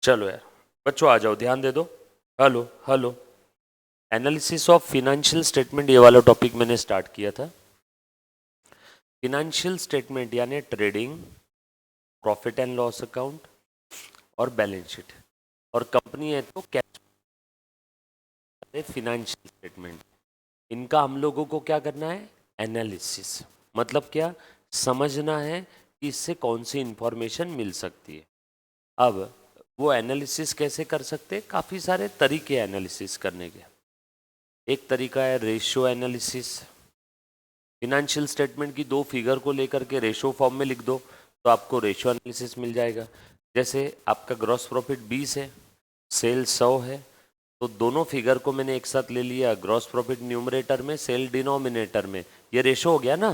चलो यार बच्चों आ जाओ, ध्यान दे दो। Hello hello. Analysis of financial statement, ये वाला टॉपिक मैंने स्टार्ट किया था। फिनेंशियल स्टेटमेंट यानी trading, profit and loss account और बैलेंस शीट। और कंपनी है तो कैश। फिनेंशियल स्टेटमेंट, इनका हम लोगों को क्या करना है? एनालिसिस। मतलब क्या? समझना है कि इससे कौन सी इंफॉर्मेशन मिल सकती है। अब वो एनालिसिस कैसे कर सकते हैं? काफ़ी सारे तरीके एनालिसिस करने के। एक तरीका है रेशियो एनालिसिस। फिनेंशियल स्टेटमेंट की दो फिगर को लेकर के रेशियो फॉर्म में लिख दो तो आपको रेशियो एनालिसिस मिल जाएगा। जैसे आपका ग्रॉस प्रॉफिट 20 है, सेल 100 है, तो दोनों फिगर को मैंने एक साथ ले लिया, ग्रॉस प्रॉफिट न्यूमरेटर में, सेल डिनोमिनेटर में। ये रेशियो हो गया ना।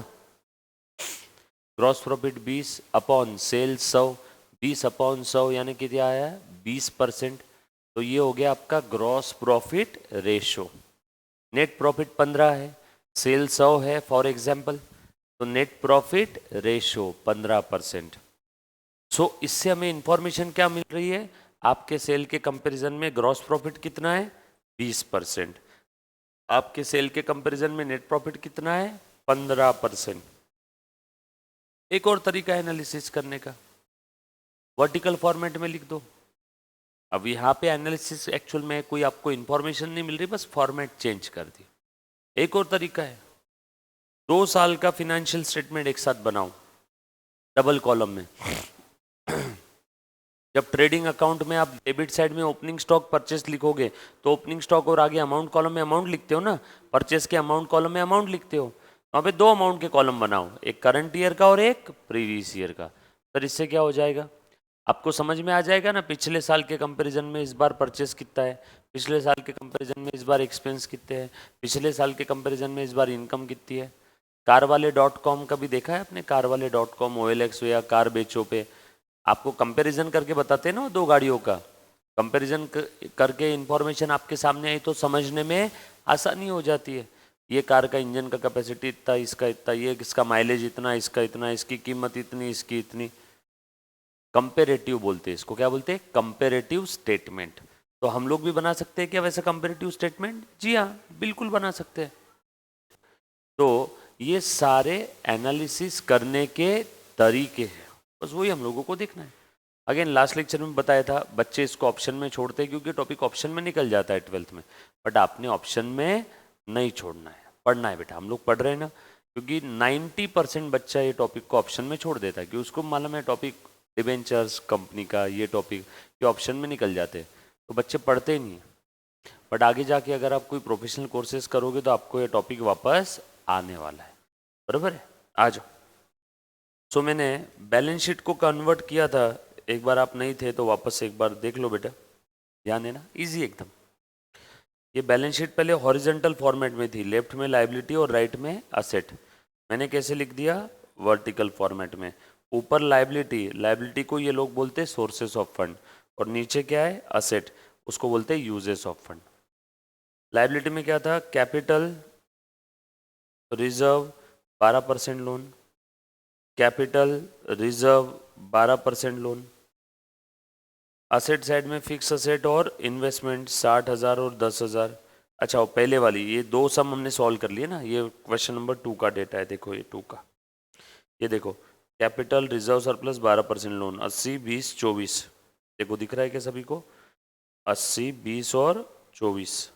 Gross profit 20 upon sale 100, 20 upon 100 यानी कि क्या आया? 20%। तो ये हो गया आपका gross profit ratio. Net profit 15 है, सेल 100 है फॉर एग्जाम्पल, तो नेट प्रॉफिट रेशियो 15%। सो इससे हमें इंफॉर्मेशन क्या मिल रही है? आपके सेल के कंपैरिजन में ग्रॉस प्रॉफिट कितना है? 20%। आपके सेल के कंपैरिजन में नेट प्रॉफिट कितना है? 15%। एक और तरीका है एनालिसिस करने का, वर्टिकल फॉर्मेट में लिख दो। अब यहाँ पे एनालिसिस एक्चुअल में कोई आपको इंफॉर्मेशन नहीं मिल रही, बस फॉर्मेट चेंज कर दी। एक और तरीका है, 2 साल का फिनेंशियल स्टेटमेंट एक साथ बनाओ डबल कॉलम में। जब ट्रेडिंग अकाउंट में आप डेबिट साइड में ओपनिंग स्टॉक परचेस लिखोगे तो ओपनिंग स्टॉक और आगे अमाउंट कॉलम में अमाउंट लिखते हो ना, परचेस के अमाउंट कॉलम में अमाउंट लिखते हो। वहाँ पे दो अमाउंट के कॉलम बनाओ, एक करंट ईयर का और एक प्रीवियस ईयर का। सर इससे क्या हो जाएगा? आपको समझ में आ जाएगा ना, पिछले साल के कंपैरिजन में इस बार परचेस कितना है, पिछले साल के कंपैरिजन में इस बार एक्सपेंस कितने हैं, पिछले साल के कंपैरिजन में इस बार इनकम कितनी है। कारवाले.com का भी देखा है आपने? कारवाले.com, OLX या कार बेचो पे आपको कंपैरिजन करके बताते हैं ना दो गाड़ियों का। कंपैरिजन करके इंफॉर्मेशन आपके सामने आई तो समझने में आसानी हो जाती है। ये कार का इंजन का कैपेसिटी इतना, इसका इतना, ये इसका माइलेज इतना, इसका इतना, इसकी कीमत इतनी, इसकी इतनी। कंपेरेटिव बोलते हैं इसको। क्या बोलते हैं? Comparative statement. तो हम लोग भी बना सकते हैं क्या वैसे कंपेरेटिव स्टेटमेंट? जी हाँ, बिल्कुल बना सकते हैं। तो ये सारे एनालिसिस करने के तरीके हैं, बस वही हम लोगों को देखना है। अगेन लास्ट लेक्चर में बताया था, बच्चे इसको ऑप्शन में छोड़ते हैं क्योंकि टॉपिक ऑप्शन में निकल जाता है 12th में। बट आपने ऑप्शन में नहीं छोड़ना है, पढ़ना है बेटा। हम लोग पढ़ रहे हैं ना, क्योंकि 90% बच्चा ये टॉपिक को ऑप्शन में छोड़ देता है कि उसको मालूम है टॉपिक डिबेंचर्स कंपनी का, ये टॉपिक ये ऑप्शन में निकल जाते हैं, तो बच्चे पढ़ते ही नहीं है। बट आगे जाके अगर आप कोई प्रोफेशनल कोर्सेज करोगे तो आपको ये टॉपिक वापस आने वाला है। बराबर है? आ जाओ। सो मैंने बैलेंस शीट को कन्वर्ट किया था, एक बार आप नहीं थे तो वापस एक बार देख लो बेटा, ध्यान देना, इजी एकदम। ये बैलेंस शीट पहले हॉरिजॉन्टल फॉर्मेट में थी, लेफ्ट में लायबिलिटी और राइट में असेट। मैंने कैसे लिख दिया? वर्टिकल फॉर्मेट में। ऊपर लायबिलिटी, लायबिलिटी को ये लोग बोलते हैं सोर्सेस ऑफ फंड, और नीचे क्या है? असेट, उसको बोलते हैं यूजेस ऑफ फंड। लायबिलिटी में क्या था? Capital reserve 12% loan, capital reserve 12% loan. Asset side में फिक्स असेट और इन्वेस्टमेंट 60,000 और 10,000। अच्छा वो पहले वाली ये दो सम हमने सॉल्व कर लिए ना, ये क्वेश्चन नंबर 2 का डेटा है। देखो ये 2 का, ये देखो कैपिटल रिजर्व सरप्लस 12% लोन, 80 20 24। देखो दिख रहा है क्या सभी को? 80 20 और 24।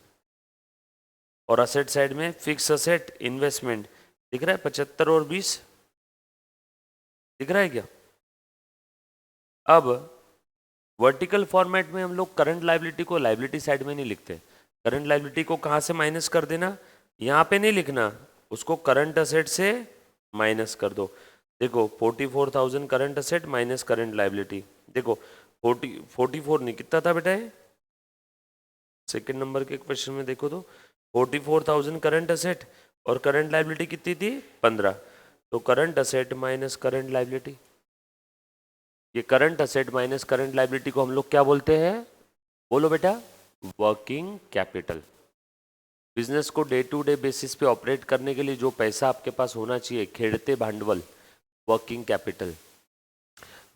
और असेट साइड में फिक्स असेट इन्वेस्टमेंट दिख रहा है 75 और 20। दिख रहा है क्या? अब वर्टिकल फॉर्मेट में हम लोग करंट लायबिलिटी को लायबिलिटी साइड में नहीं लिखते। करंट लायबिलिटी को कहाँ से माइनस कर देना? यहाँ पे नहीं लिखना, उसको करंट असेट से माइनस कर दो। देखो 44,000 current asset minus current liability. देखो 44 नहीं, कितना था बेटा ये? सेकेंड नंबर के क्वेश्चन में देखो तो 44,000 करंट असेट और करंट लायबिलिटी कितनी थी? 15। तो current asset minus current liability, ये current asset minus current liability को हम लोग क्या बोलते हैं? बोलो बेटा, वर्किंग कैपिटल। बिजनेस को डे टू डे बेसिस पे ऑपरेट करने के लिए जो पैसा आपके पास होना चाहिए, खेड़ते भांडवल, वर्किंग कैपिटल।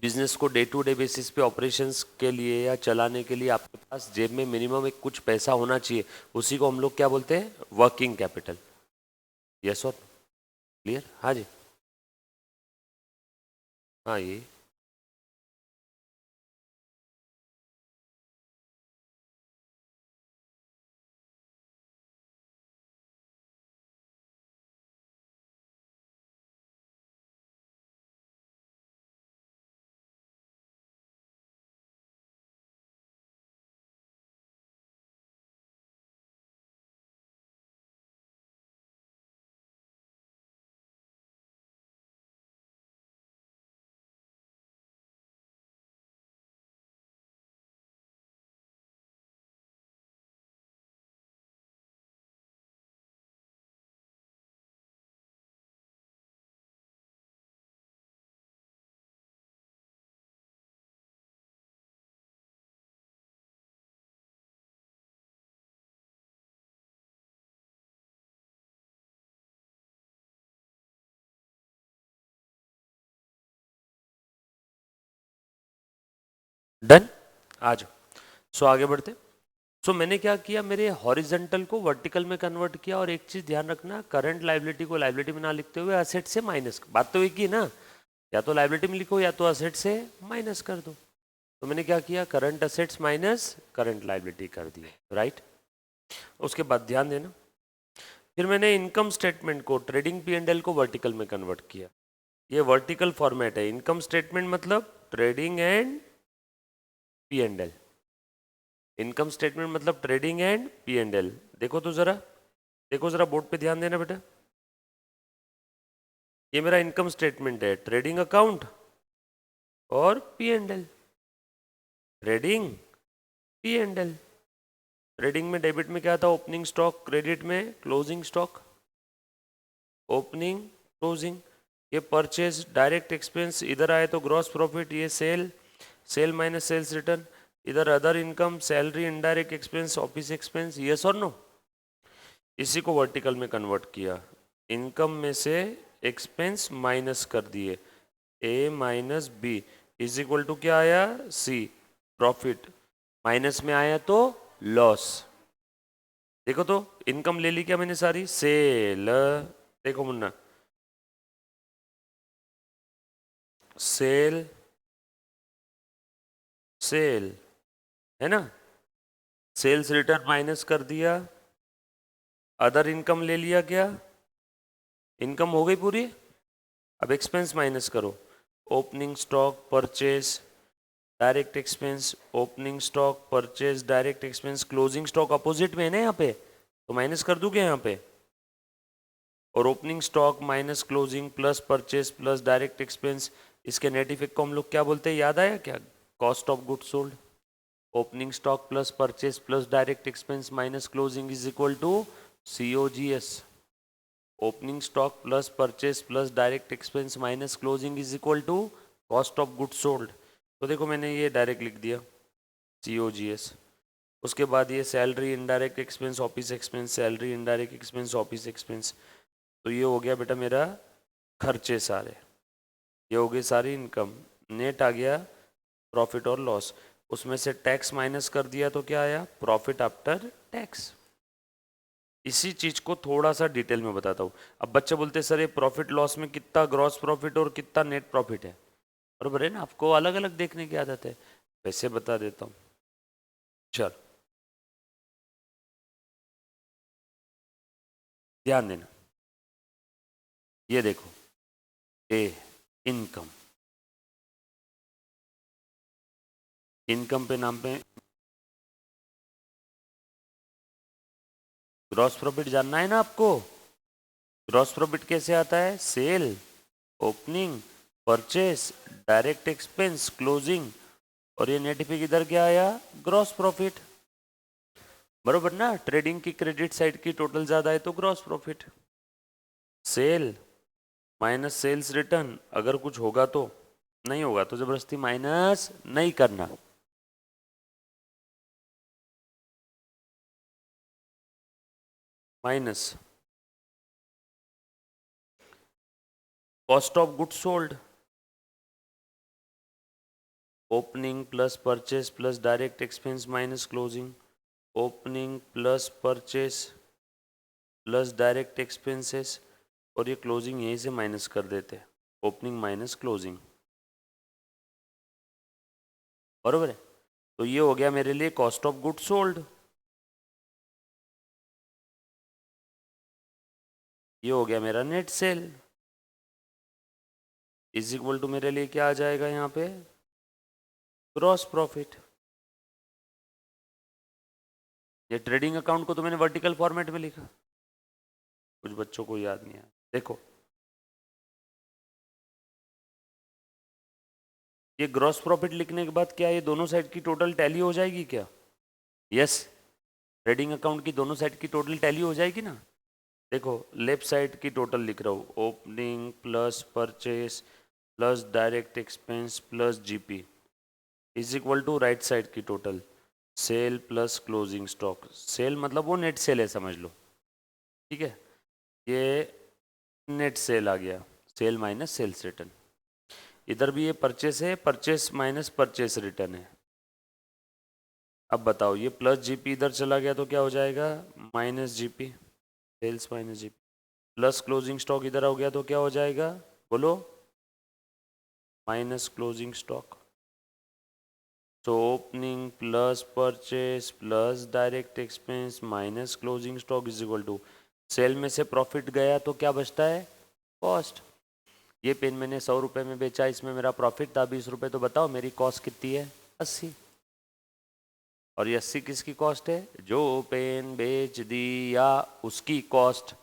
बिजनेस को डे टू डे बेसिस पे ऑपरेशंस के लिए या चलाने के लिए आपके पास जेब में मिनिमम एक कुछ पैसा होना चाहिए, उसी को हम लोग क्या बोलते हैं, वर्किंग कैपिटल। यस और क्लियर? हाँ जी, हाँ ये डन। आ जाओ। सो आगे बढ़ते। सो मैंने क्या किया, मेरे हॉरिजेंटल को वर्टिकल में कन्वर्ट किया, और एक चीज ध्यान रखना, करंट लाइबिलिटी को लाइबिलिटी में ना लिखते हुए असेट से माइनस, बात तो एक ही ना, या तो लाइबिलिटी में लिखो या तो असेट से माइनस कर दो। तो मैंने क्या किया, current assets minus current liability कर दिया, राइट। उसके बाद ध्यान देना, फिर मैंने इनकम स्टेटमेंट को, ट्रेडिंग पी एंड एल को वर्टिकल में कन्वर्ट किया। ये वर्टिकल फॉर्मेट है, इनकम स्टेटमेंट मतलब trading and P and L, income statement मतलब trading and P and L. देखो तो जरा, देखो जरा बोर्ड पे ध्यान देना बेटा, ये मेरा इनकम स्टेटमेंट है, ट्रेडिंग अकाउंट और P and L, trading P and L. Trading में डेबिट में क्या था, ओपनिंग स्टॉक, क्रेडिट में क्लोजिंग स्टॉक, ओपनिंग क्लोजिंग। ये परचेज डायरेक्ट एक्सपेंस, इधर आए तो ग्रॉस प्रॉफिट, ये sale, sale minus sales return, इधर other income, salary, indirect expense, office expense, yes और नो। इसी को वर्टिकल में कन्वर्ट किया, इनकम में से एक्सपेंस माइनस कर दिए, A minus B is equal to क्या आया, सी, प्रॉफिट, माइनस में आया तो लॉस। देखो तो इनकम ले ली क्या मैंने सारी, सेल, देखो मुन्ना, सेल, सेल, है ना, सेल्स रिटर्न माइनस कर दिया, अदर इनकम ले लिया, क्या इनकम हो गई पूरी। अब एक्सपेंस माइनस करो, opening stock, purchase, direct expense, opening stock, purchase, direct expense, closing stock opposite में है ना यहाँ पे, तो माइनस कर दूं क्या यहाँ पे, और opening stock minus closing plus purchase plus direct expense, इसके नेट इफेक्ट को हम लोग क्या बोलते हैं, याद आया क्या, cost of goods sold. Opening stock plus purchase plus direct expense minus closing is equal to COGS। Opening stock plus purchase plus direct expense minus closing is equal to cost of goods sold. तो देखो मैंने ये direct लिख दिया, COGS। उसके बाद ये salary, indirect expense, office expense, salary, indirect expense, office expense. तो ये हो गया बेटा मेरा खर्चे सारे, ये हो गई सारी इनकम, नेट आ गया प्रॉफिट और लॉस, उसमें से टैक्स माइनस कर दिया तो क्या आया, प्रॉफिट आफ्टर टैक्स। इसी चीज को थोड़ा सा डिटेल में बताता हूँ। अब बच्चे बोलते हैं सर ये प्रॉफिट लॉस में कितना ग्रॉस प्रॉफिट और कितना नेट प्रॉफिट है, बराबर है ना, आपको अलग अलग देखने की आदत है, वैसे बता देता हूँ। चल ध्यान देना, ये देखो, ए इनकम, इनकम पे नाम पे ग्रॉस प्रॉफिट जानना है ना आपको। ग्रॉस प्रॉफिट कैसे आता है, sale, opening, purchase, direct expense, closing, और ये नेट पे किधर क्या आया, ग्रॉस प्रॉफिट, बरोबर ना। ट्रेडिंग की क्रेडिट साइड की टोटल ज्यादा है तो gross profit, sale minus sales return, अगर कुछ होगा तो, नहीं होगा तो जबरदस्ती माइनस नहीं करना, minus cost of goods sold, opening plus purchase plus direct expense minus closing, opening plus purchase plus direct expenses, और ये क्लोजिंग यहीं से माइनस कर देते हैं, ओपनिंग माइनस क्लोजिंग, बरोबर है। तो ये हो गया मेरे लिए कॉस्ट ऑफ गुड सोल्ड, ये हो गया मेरा net sale, is equal to मेरे लिए क्या आ जाएगा यहाँ पे, ग्रॉस प्रॉफिट। ये ट्रेडिंग अकाउंट को तो मैंने वर्टिकल फॉर्मेट में लिखा, कुछ बच्चों को याद नहीं आया। देखो ये ग्रॉस प्रॉफिट लिखने के बाद क्या ये दोनों साइड की टोटल टैली हो जाएगी क्या? यस, ट्रेडिंग अकाउंट की दोनों साइड की टोटल टैली हो जाएगी ना। देखो लेफ्ट साइड की टोटल लिख रहा हूँ, opening plus purchase plus direct expense plus GP is equal to right side की total, sale plus closing stock. Sale मतलब वो नेट सेल है समझ लो, ठीक है। ये नेट सेल आ गया, सेल माइनस सेल्स रिटर्न। इधर भी ये परचेस है, परचेस माइनस परचेस रिटर्न है। अब बताओ ये प्लस जीपी इधर चला गया तो क्या हो जाएगा, minus GP, sales minus GP, plus closing stock इधर हो गया तो क्या हो जाएगा, बोलो, माइनस क्लोजिंग स्टॉक। तो opening plus purchase plus direct expense minus closing stock is equal to, sale में से प्रॉफिट गया तो क्या बचता है, कॉस्ट। ये पेन मैंने 100 रुपये में बेचा, इसमें मेरा प्रॉफिट था 20 रुपये, तो बताओ मेरी कॉस्ट कितनी है, 80। और ये 80 किसकी कॉस्ट है, जो पेन बेच दिया उसकी कॉस्ट।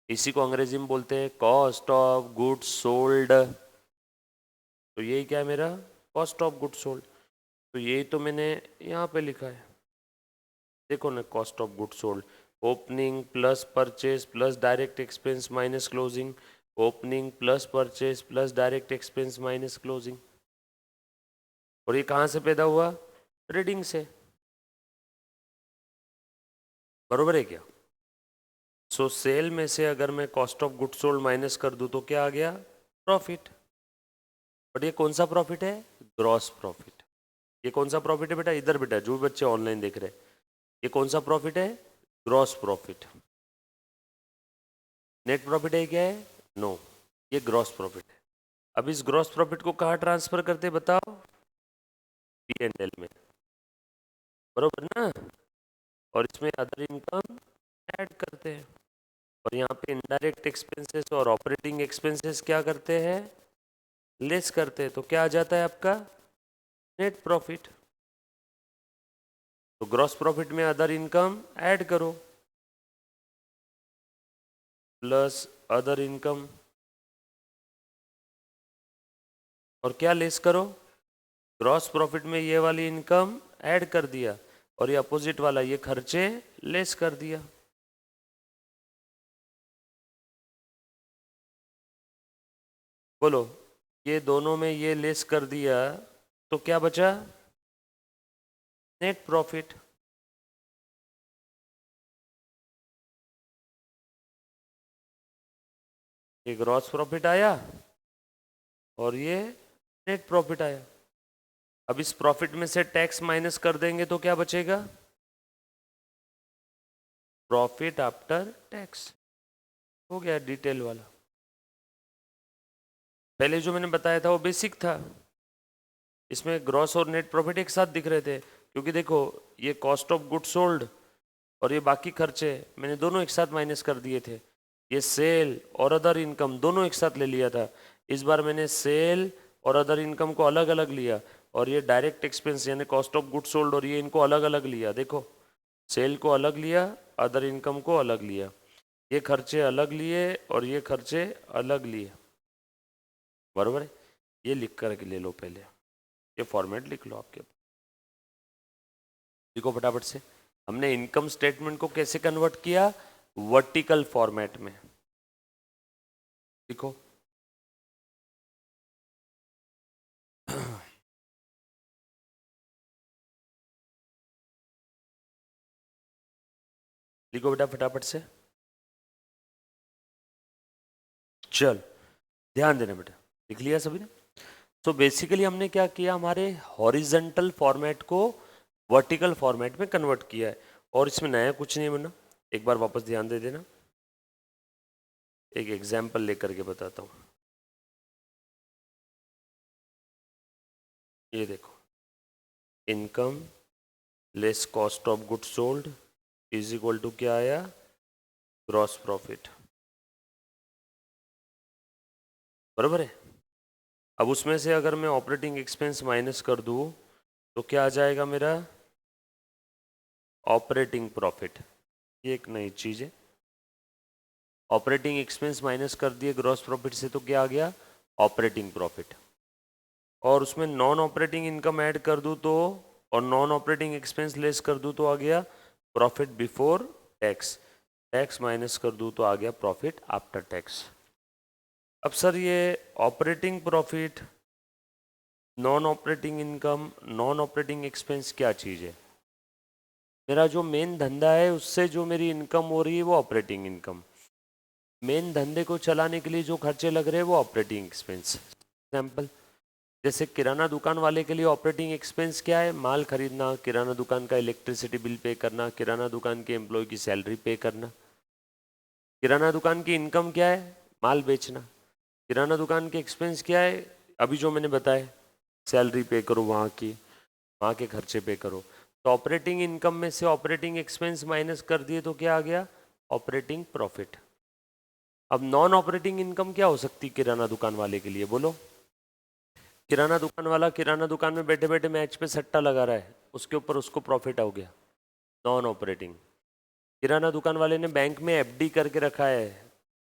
इसी को अंग्रेजी में बोलते हैं कॉस्ट ऑफ गुड्स सोल्ड। तो यही क्या है मेरा, कॉस्ट ऑफ गुड्स सोल्ड। तो यही तो मैंने यहाँ पे लिखा है, देखो ना, cost of goods sold, opening plus purchase plus direct expense minus closing, opening plus purchase plus direct expense minus closing. और ये कहाँ से पैदा हुआ, ट्रेडिंग से, बरोबर है क्या। सो सेल में से अगर मैं cost of goods sold minus कर दूं तो क्या आ गया, प्रॉफिट। बट ये कौन सा प्रॉफिट है, ग्रॉस प्रॉफिट। ये कौन सा प्रॉफिट है बेटा, इधर बेटा जो भी बच्चे ऑनलाइन देख रहे हैं, ये कौन सा प्रॉफिट है, ग्रॉस प्रॉफिट। नेट प्रॉफिट है क्या है, नो, ये ग्रॉस प्रॉफिट है। अब इस ग्रॉस प्रॉफिट को कहाँ ट्रांसफर करते बताओ, पी एंड एल में, बरोबर ना। और इसमें अदर इनकम ऐड करते हैं, और यहाँ पे इनडायरेक्ट एक्सपेंसेस और ऑपरेटिंग एक्सपेंसेस क्या करते हैं, लेस करते हैं, तो क्या आ जाता है आपका, नेट प्रॉफिट। तो ग्रॉस प्रॉफिट में अदर इनकम ऐड करो, प्लस अदर इनकम, और क्या लेस करो, ग्रॉस प्रॉफिट में ये वाली इनकम ऐड कर दिया, और ये अपोजिट वाला ये खर्चे लेस कर दिया। बोलो, ये दोनों में ये लेस कर दिया तो क्या बचा, नेट प्रॉफिट। ये ग्रॉस प्रॉफिट आया और ये नेट प्रॉफिट आया। अब इस प्रॉफिट में से टैक्स माइनस कर देंगे तो क्या बचेगा, प्रॉफिट आफ्टर टैक्स। हो गया डिटेल वाला। पहले जो मैंने बताया था वो बेसिक था, इसमें ग्रॉस और नेट प्रॉफिट एक साथ दिख रहे थे, क्योंकि देखो ये कॉस्ट ऑफ गुड सोल्ड और ये बाकी खर्चे मैंने दोनों एक साथ माइनस कर दिए थे। ये सेल और अदर इनकम दोनों एक साथ ले लिया था, इस बार मैंने सेल और अदर इनकम को अलग अलग लिया, और ये डायरेक्ट एक्सपेंस यानी कॉस्ट ऑफ गुड सोल्ड और ये इनको अलग अलग लिया। देखो सेल को अलग लिया, अदर इनकम को अलग लिया, ये खर्चे अलग लिए और ये खर्चे अलग लिए, बराबर है। ये लिख कर ले लो, पहले ये फॉर्मेट लिख लो आपके, लिखो फटाफट से। हमने इनकम स्टेटमेंट को कैसे कन्वर्ट किया, वर्टिकल फॉर्मेट में, लिखो। लिखो बेटा फटाफट से, चल ध्यान देना बेटा, लिख लिया सभी ने। तो बेसिकली हमने क्या किया, हमारे हॉरिजेंटल फॉर्मेट को वर्टिकल फॉर्मेट में कन्वर्ट किया है, और इसमें नया कुछ नहीं बना। एक बार वापस ध्यान दे देना, एक एग्जाम्पल लेकर के बताता हूँ। ये देखो, income less cost of goods sold is equal to क्या आया, ग्रॉस प्रॉफिट, बराबर है। अब उसमें से अगर मैं ऑपरेटिंग एक्सपेंस माइनस कर दूं तो क्या आ जाएगा मेरा, ऑपरेटिंग प्रॉफिट। ये एक नई चीज है, ऑपरेटिंग एक्सपेंस माइनस कर दिए ग्रॉस प्रॉफिट से तो क्या आ गया, ऑपरेटिंग प्रॉफिट। और उसमें नॉन ऑपरेटिंग इनकम ऐड कर दूं तो, और नॉन ऑपरेटिंग एक्सपेंस लेस कर दूं तो आ गया profit before tax, tax minus कर दूं तो आ गया प्रॉफिट आफ्टर टैक्स। अब सर ये operating profit, non operating income, non operating expense क्या चीज़ है? मेरा जो मेन धंधा है उससे जो मेरी इनकम हो रही है वो ऑपरेटिंग इनकम, मेन धंधे को चलाने के लिए जो खर्चे लग रहे हैं वो ऑपरेटिंग एक्सपेंस। एग्जाम्पल, जैसे किराना दुकान वाले के लिए ऑपरेटिंग एक्सपेंस क्या है, माल खरीदना, किराना दुकान का इलेक्ट्रिसिटी बिल पे करना, किराना दुकान के एम्प्लॉय की सैलरी पे करना। किराना दुकान की इनकम क्या है, माल बेचना। किराना दुकान के एक्सपेंस क्या है, अभी जो मैंने बताया, सैलरी पे करो वहाँ के खर्चे पे करो। तो ऑपरेटिंग इनकम में से ऑपरेटिंग एक्सपेंस माइनस कर दिए तो क्या आ गया, ऑपरेटिंग प्रॉफिट। अब नॉन ऑपरेटिंग इनकम क्या हो सकती किराना दुकान वाले के लिए, बोलो। किराना दुकान वाला किराना दुकान में बैठे बैठे मैच पे सट्टा लगा रहा है, उसके ऊपर उसको प्रॉफिट हो गया, नॉन ऑपरेटिंग। किराना दुकान वाले ने बैंक में एफडी करके रखा है,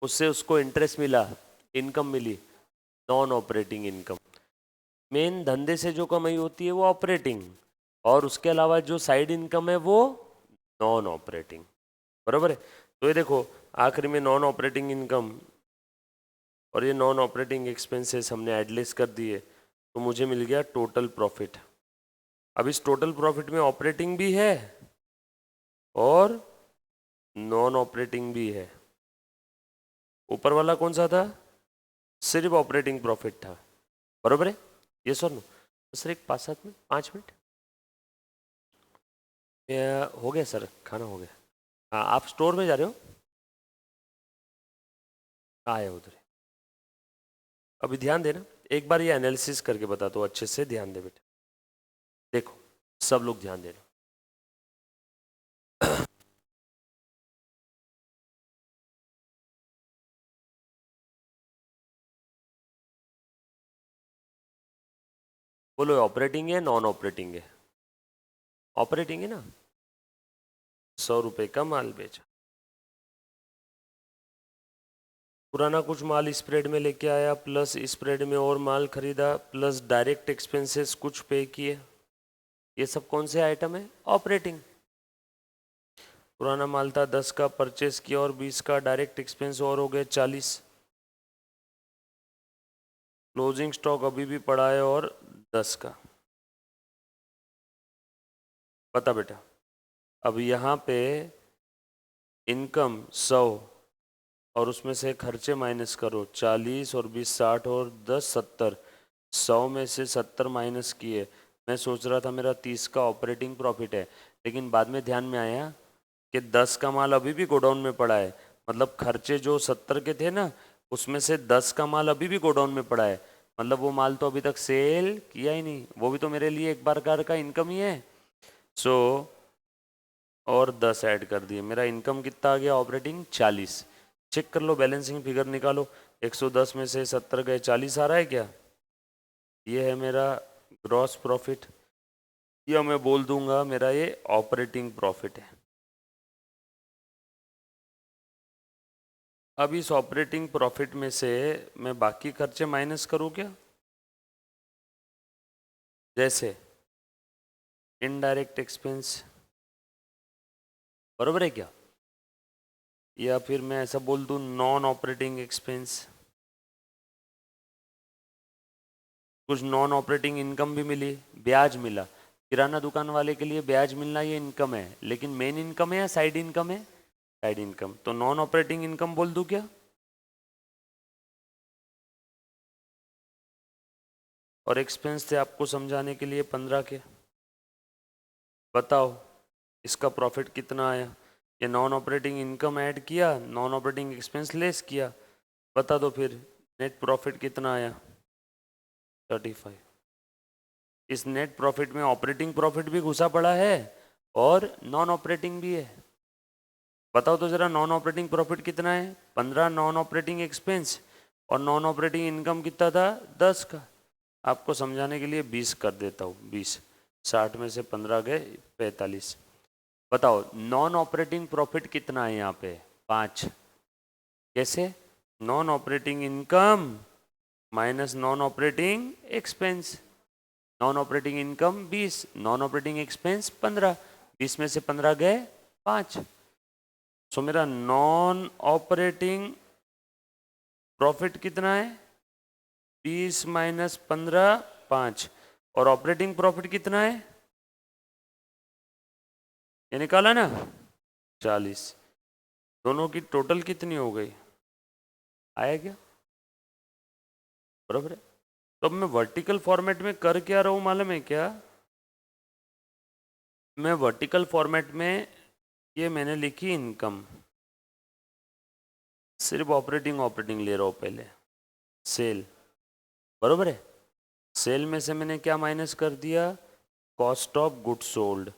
उससे उसको इंटरेस्ट मिला, इनकम मिली, नॉन ऑपरेटिंग इनकम। मेन धंधे से जो कमाई होती है वो ऑपरेटिंग, और उसके अलावा जो साइड इनकम है वो नॉन ऑपरेटिंग, बराबर है। तो ये देखो, आखिर में नॉन ऑपरेटिंग इनकम और ये नॉन ऑपरेटिंग एक्सपेंसेस हमने एडलेस कर दिए, तो मुझे मिल गया टोटल प्रॉफिट। अब इस टोटल प्रॉफिट में ऑपरेटिंग भी है और नॉन ऑपरेटिंग भी है। ऊपर वाला कौन सा था, सिर्फ ऑपरेटिंग प्रॉफिट था, बराबर है। ये सर नो, सर एक 5-7 मिनट, 5 मिनट हो गया सर, खाना हो गया। हाँ, आप स्टोर में जा रहे हो, आए उधर। अभी ध्यान देना, एक बार ये एनालिसिस करके बता दो, अच्छे से ध्यान दे बेटा, देखो सब लोग ध्यान देना। बोलो, ऑपरेटिंग है नॉन ऑपरेटिंग है, ऑपरेटिंग है ना। 100 रुपए का माल बेचा, पुराना कुछ माल स्प्रेड में लेके आया, प्लस स्प्रेड में और माल खरीदा, प्लस डायरेक्ट एक्सपेंसेस कुछ पे किए। ये सब कौन से आइटम है, ऑपरेटिंग। पुराना माल था 10 का, परचेस किया और 20 का, डायरेक्ट एक्सपेंस और हो गए 40। क्लोजिंग स्टॉक अभी भी पड़ा है और 10 का। बता बेटा, अब यहाँ पे इनकम 100 और उसमें से खर्चे माइनस करो, 40 और 20 60 और 10 70। 100 में से 70 माइनस किए, मैं सोच रहा था मेरा 30 का ऑपरेटिंग प्रॉफिट है, लेकिन बाद में ध्यान में आया कि 10 का माल अभी भी गोडाउन में पड़ा है, मतलब खर्चे जो 70 के थे ना, उसमें से 10 का माल अभी भी गोडाउन में पड़ा है, मतलब वो माल तो अभी तक सेल किया ही नहीं, वो भी तो मेरे लिए एक बार का इनकम ही है। सो और 10 ऐड कर दिए, मेरा इनकम कितना आ गया, ऑपरेटिंग 40। चेक कर लो, बैलेंसिंग फिगर निकालो, 110 में से 70 गए, 40 आ रहा है क्या, ये है मेरा ग्रॉस प्रॉफिट, या मैं बोल दूंगा मेरा ये ऑपरेटिंग प्रॉफिट है। अब इस ऑपरेटिंग प्रॉफिट में से मैं बाकी खर्चे माइनस करूँ क्या, जैसे इनडायरेक्ट एक्सपेंस, बरोबर है क्या, या फिर मैं ऐसा बोल दूं नॉन ऑपरेटिंग एक्सपेंस। कुछ नॉन ऑपरेटिंग इनकम भी मिली, ब्याज मिला, किराना दुकान वाले के लिए ब्याज मिलना ये इनकम है, लेकिन मेन इनकम है या साइड इनकम है, साइड इनकम, तो नॉन ऑपरेटिंग इनकम बोल दूं क्या। और एक्सपेंस थे आपको समझाने के लिए 15 के। बताओ इसका प्रॉफिट कितना आया। ये नॉन ऑपरेटिंग इनकम ऐड किया, नॉन ऑपरेटिंग एक्सपेंस लेस किया। बता दो फिर नेट प्रॉफिट कितना आया 35। इस नेट प्रॉफिट में ऑपरेटिंग प्रॉफिट भी घुसा पड़ा है और नॉन ऑपरेटिंग भी है। बताओ तो जरा नॉन ऑपरेटिंग प्रॉफिट कितना है 15, नॉन ऑपरेटिंग एक्सपेंस और नॉन ऑपरेटिंग इनकम कितना था 10 का। आपको समझाने के लिए 20 कर देता हूँ। 20, 60 में से 15 गए 45। बताओ नॉन ऑपरेटिंग प्रॉफिट कितना है यहाँ पे 5। कैसे? Non operating income minus non operating expense. Non operating income 20, non operating expense 15, 20 में से 15 गए 5। सो मेरा नॉन ऑपरेटिंग प्रॉफिट कितना है 20 माइनस 15 5। और ऑपरेटिंग प्रॉफिट कितना है ये निकाला ना 40। दोनों की टोटल कितनी हो गई आया क्या? बराबर है। तो अब मैं वर्टिकल फॉर्मेट में कर क्या रहा हूं मालूम है क्या? मैं वर्टिकल फॉर्मेट में ये मैंने लिखी इनकम, सिर्फ ऑपरेटिंग ऑपरेटिंग ले रहा हूं पहले। सेल, बराबर है। सेल में से मैंने क्या माइनस कर दिया cost of goods sold.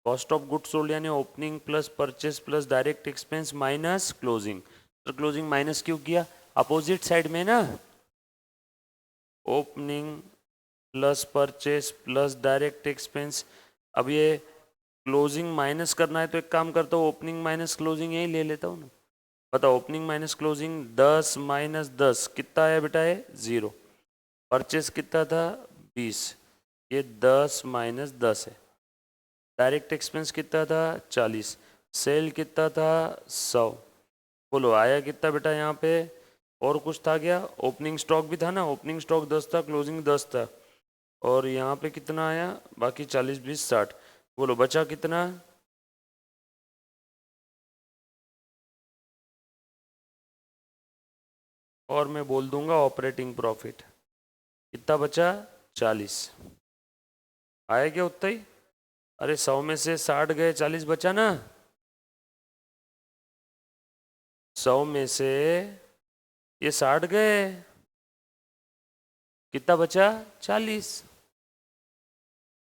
Cost of goods sold यानी opening plus purchase plus direct expense minus closing. तो क्लोजिंग माइनस क्यों किया? अपोजिट साइड में ना, opening plus purchase plus direct expense. अब ये क्लोजिंग माइनस करना है तो एक काम करता हूँ ओपनिंग माइनस क्लोजिंग यही ले लेता हूँ ना। बताओ ओपनिंग माइनस क्लोजिंग 10 माइनस 10 कितना आया बेटा है 0। परचेस कितना था 20, ये 10 माइनस 10 है। डायरेक्ट एक्सपेंस कितना था 40, सेल कितना था 100। बोलो आया कितना बेटा यहाँ पे? और कुछ था क्या? ओपनिंग स्टॉक भी था ना, ओपनिंग स्टॉक 10 था, क्लोजिंग 10 था। और यहाँ पे कितना आया बाकी 40 20 60। बोलो बचा कितना? और मैं बोल दूंगा ऑपरेटिंग प्रॉफिट कितना बचा 40। आया क्या उतना ही? अरे 100 में से 60 गए 40 बचा ना। 100 में से ये 60 गए कितना बचा 40।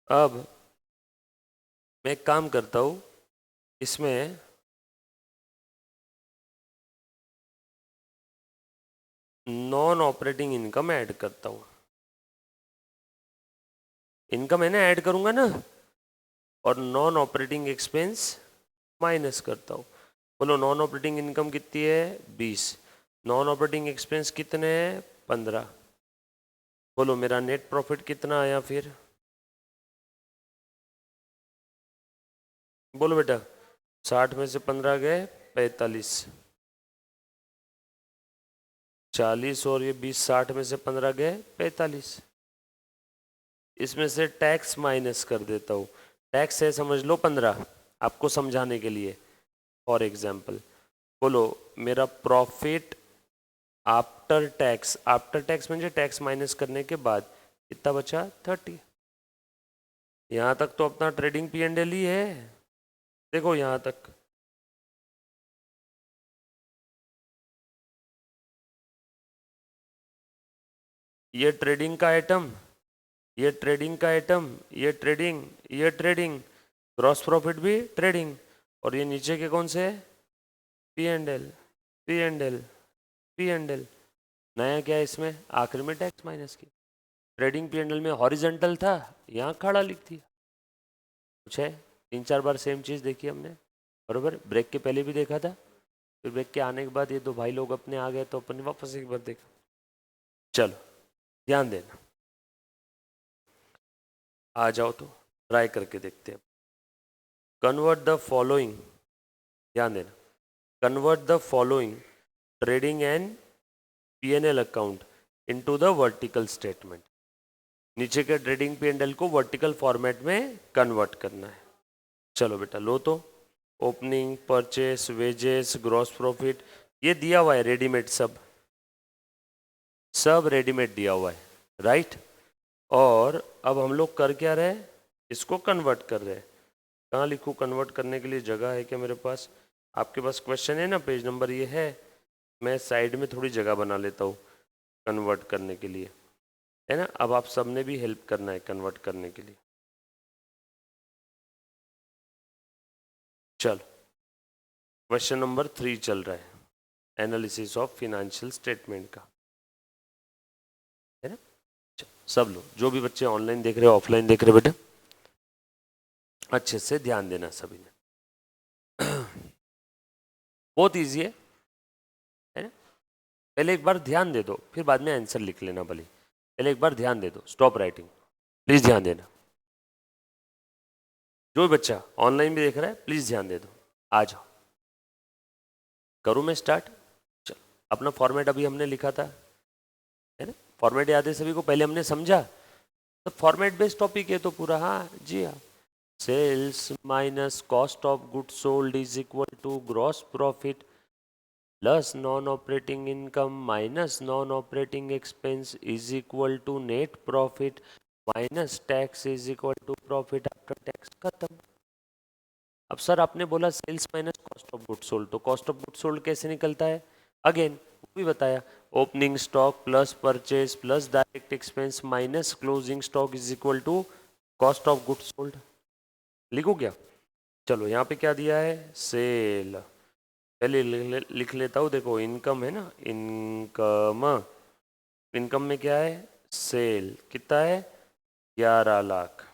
अब मैं एक काम करता हूँ इसमें नॉन ऑपरेटिंग इनकम ऐड करता हूँ। इनकम है ना ऐड करूंगा ना, और नॉन ऑपरेटिंग एक्सपेंस माइनस करता हूँ। बोलो नॉन ऑपरेटिंग इनकम कितनी है 20, नॉन ऑपरेटिंग एक्सपेंस कितने हैं 15। बोलो मेरा नेट प्रॉफिट कितना आया फिर? बोलो बेटा 60 में से 15 गए 45, 40 और ये 20, 60 में से 15 गए 45। इसमें से टैक्स माइनस कर देता हूँ। टैक्स है समझ लो 15 आपको समझाने के लिए फॉर एग्जाम्पल। बोलो मेरा profit after tax, after tax म्हणजे टैक्स माइनस करने के बाद कितना बचा 30। यहाँ तक तो अपना ट्रेडिंग पी एंड एल ही है। देखो यहाँ तक ये ट्रेडिंग का आइटम, ये ट्रेडिंग का आइटम, ये ट्रेडिंग, ये ट्रेडिंग, ग्रॉस प्रॉफिट भी ट्रेडिंग, और ये नीचे के कौन से P and L, P and L, P and L. नया क्या है इसमें? आखिर में टैक्स माइनस की। ट्रेडिंग पी एंड एल में हॉरिजेंटल था, यहाँ खड़ा लिख दिया। कुछ है 3-4 बार सेम चीज़ देखी हमने, बरोबर। ब्रेक के पहले भी देखा था, फिर ब्रेक के आने के बाद ये दो भाई लोग अपने आ गए तो अपन ने वापस एक बार देखा। चलो ध्यान देना, आ जाओ तो ट्राई करके देखते हैं। कन्वर्ट द फॉलोइंग, ध्यान देना, convert the following trading and PNL account into the vertical statement. नीचे के ट्रेडिंग पी एंड एल को वर्टिकल फॉर्मेट में कन्वर्ट करना है। चलो बेटा लो तो, opening, purchase, wages, gross profit, ये दिया हुआ है रेडीमेड, सब सब रेडीमेड दिया हुआ है, राइट। और अब हम लोग कर क्या रहे हैं, इसको कन्वर्ट कर रहे हैं। कहाँ लिखूँ, कन्वर्ट करने के लिए जगह है क्या मेरे पास? आपके पास क्वेश्चन है ना, पेज नंबर ये है, मैं साइड में थोड़ी जगह बना लेता हूँ कन्वर्ट करने के लिए, है ना। अब आप सबने भी हेल्प करना है कन्वर्ट करने के लिए। चलो क्वेश्चन नंबर 3 चल रहा है, एनालिसिस ऑफ फिनेंशियल स्टेटमेंट का, है ना। सब लोग जो भी बच्चे ऑनलाइन देख रहे हो, ऑफलाइन देख रहे हो, बेटा अच्छे से ध्यान देना सभी ने। बहुत ईजी है ना। पहले एक बार ध्यान दे दो, फिर बाद में आंसर लिख लेना भले। पहले एक बार ध्यान दे दो, स्टॉप राइटिंग, प्लीज ध्यान देना। जो भी बच्चा ऑनलाइन भी देख रहा है प्लीज ध्यान दे दो। आ जाओ, करूँ मैं स्टार्ट? चलो, अपना फॉर्मेट अभी हमने लिखा था, है ना। फॉर्मेट याद है सभी को, पहले हमने समझा, तो फॉर्मेट बेस्ड टॉपिक है तो पूरा, हाँ जी हाँ। Sales minus cost of good sold is equal to gross profit plus non operating income minus non operating expense is equal to net profit minus tax is equal to profit after tax. खत्म। अब sir आपने बोला sales minus cost of good sold, तो cost of good sold कैसे निकलता है? Again वो भी बताया, opening stock plus purchase plus direct expense minus closing stock is equal to cost of good sold. लिखो क्या? चलो यहाँ पे क्या दिया है, सेल, पहले लिख लेता हूँ। देखो इनकम है ना, इनकम, इनकम में क्या है, सेल, कितना है, 11 लाख।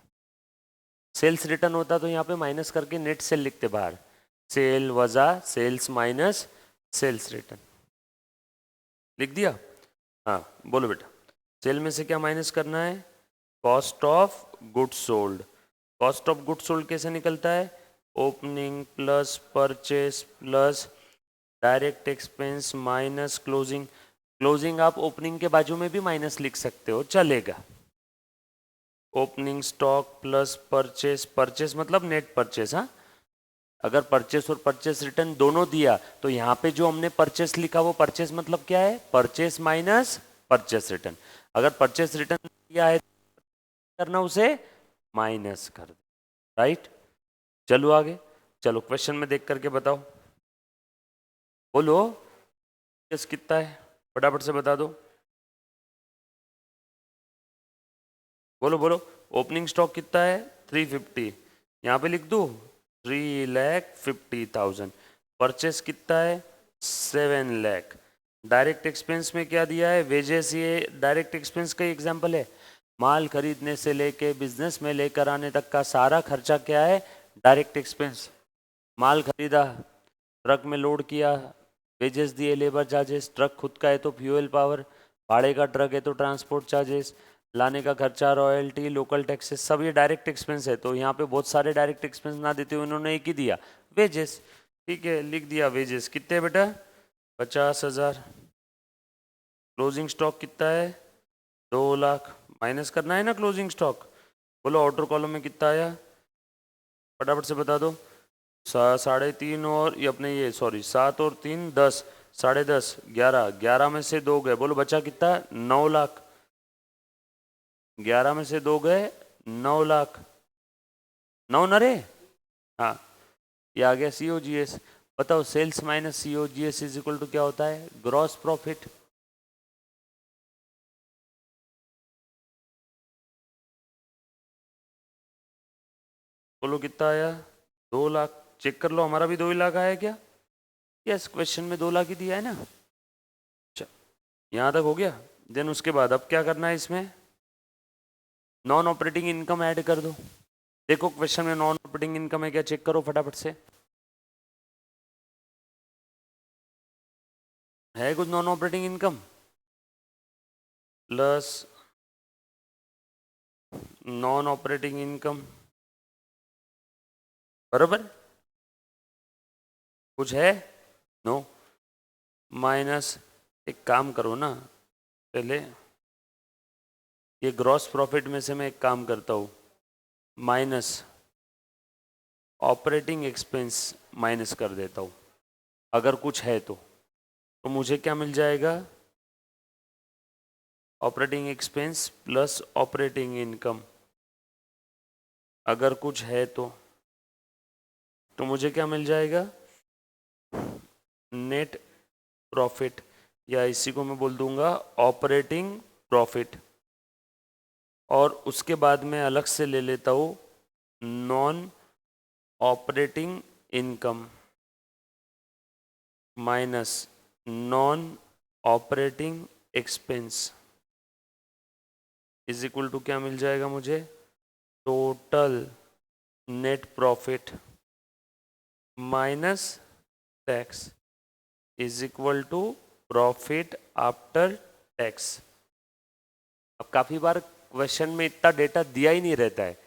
सेल्स रिटर्न होता तो यहाँ पे माइनस करके नेट सेल लिखते बाहर, सेल वजा सेल्स माइनस सेल्स रिटर्न, लिख दिया। हाँ बोलो बेटा, सेल में से क्या माइनस करना है, cost of good sold. Cost of good sold कैसे निकलता है, opening plus purchase plus direct expense minus closing. Closing आप ओपनिंग के बाजू में भी माइनस लिख सकते हो, चलेगा। Opening stock plus purchase, purchase मतलब नेट परचेस, हाँ। अगर परचेस और परचेस रिटर्न दोनों दिया तो यहाँ पे जो हमने परचेस लिखा वो परचेस मतलब क्या है, परचेस माइनस परचेस रिटर्न। अगर परचेस रिटर्न दिया है करना उसे माइनस कर दो, राइट। चलो आगे, चलो क्वेश्चन में देख करके बताओ, बोलो यस कितना है, फटाफट से बता दो, बोलो बोलो। ओपनिंग स्टॉक कितना है, 350, यहाँ पे लिख दो 3,50,000। परचेस कितना है, 7 लाख। डायरेक्ट एक्सपेंस में क्या दिया है, वेजेस, ये डायरेक्ट एक्सपेंस का एग्जांपल है। माल खरीदने से लेके बिजनेस में लेकर आने तक का सारा खर्चा क्या है, डायरेक्ट एक्सपेंस। माल खरीदा, ट्रक में लोड किया, वेजेस दिए, लेबर चार्जेस, ट्रक खुद का है तो फ्यूल पावर, भाड़े का ट्रक है तो ट्रांसपोर्ट चार्जेस, लाने का खर्चा, रॉयल्टी, लोकल टैक्सेस, सब ये डायरेक्ट एक्सपेंस है। तो यहाँ पे बहुत सारे डायरेक्ट एक्सपेंस ना देते हुए उन्होंने एक ही दिया, वेजेस। ठीक है, लिख दिया वेजेस कितने बेटा, 50,000। क्लोजिंग स्टॉक कितना है, 2 लाख। माइनस करना है ना क्लोजिंग स्टॉक, बोलो आउटर कॉलम में कितना आया, फटाफट से बता दो। 3.5 और ये अपने ये सॉरी 7 और 3 10, 10.5, 11, 11 में से 2 गए, बोलो बचा कितना, 9 लाख। 11 में से 2 गए, 9 लाख। 9 न रे, हाँ ये आ गया COGS। बताओ sales minus COGS is equal to क्या होता है, ग्रॉस प्रॉफिट। बोलो कितना आया, 2 लाख। चेक कर लो, हमारा भी 2 ही लाख आया क्या? यस, क्वेश्चन में 2 लाख ही दिया है ना। अच्छा, यहाँ तक हो गया। देन उसके बाद अब क्या करना है, इसमें नॉन ऑपरेटिंग इनकम ऐड कर दो। देखो क्वेश्चन में नॉन ऑपरेटिंग इनकम है क्या, चेक करो फटाफट से, है कुछ non operating income, plus non operating income, बराबर कुछ है, नो, माइनस, एक काम करो ना, पहले ये ग्रॉस प्रॉफिट में से मैं एक काम करता हूँ, माइनस ऑपरेटिंग एक्सपेंस माइनस कर देता हूँ, अगर कुछ है तो मुझे क्या मिल जाएगा, operating expense plus operating income अगर कुछ है तो मुझे क्या मिल जाएगा? नेट प्रॉफिट, या इसी को मैं बोल दूंगा ऑपरेटिंग प्रॉफिट। और उसके बाद मैं अलग से ले लेता हूँ non operating income minus non operating expense is equal to क्या मिल जाएगा मुझे? Total net profit minus tax is equal to profit after tax. अब काफ़ी बार क्वेश्चन में इतना डेटा दिया ही नहीं रहता है,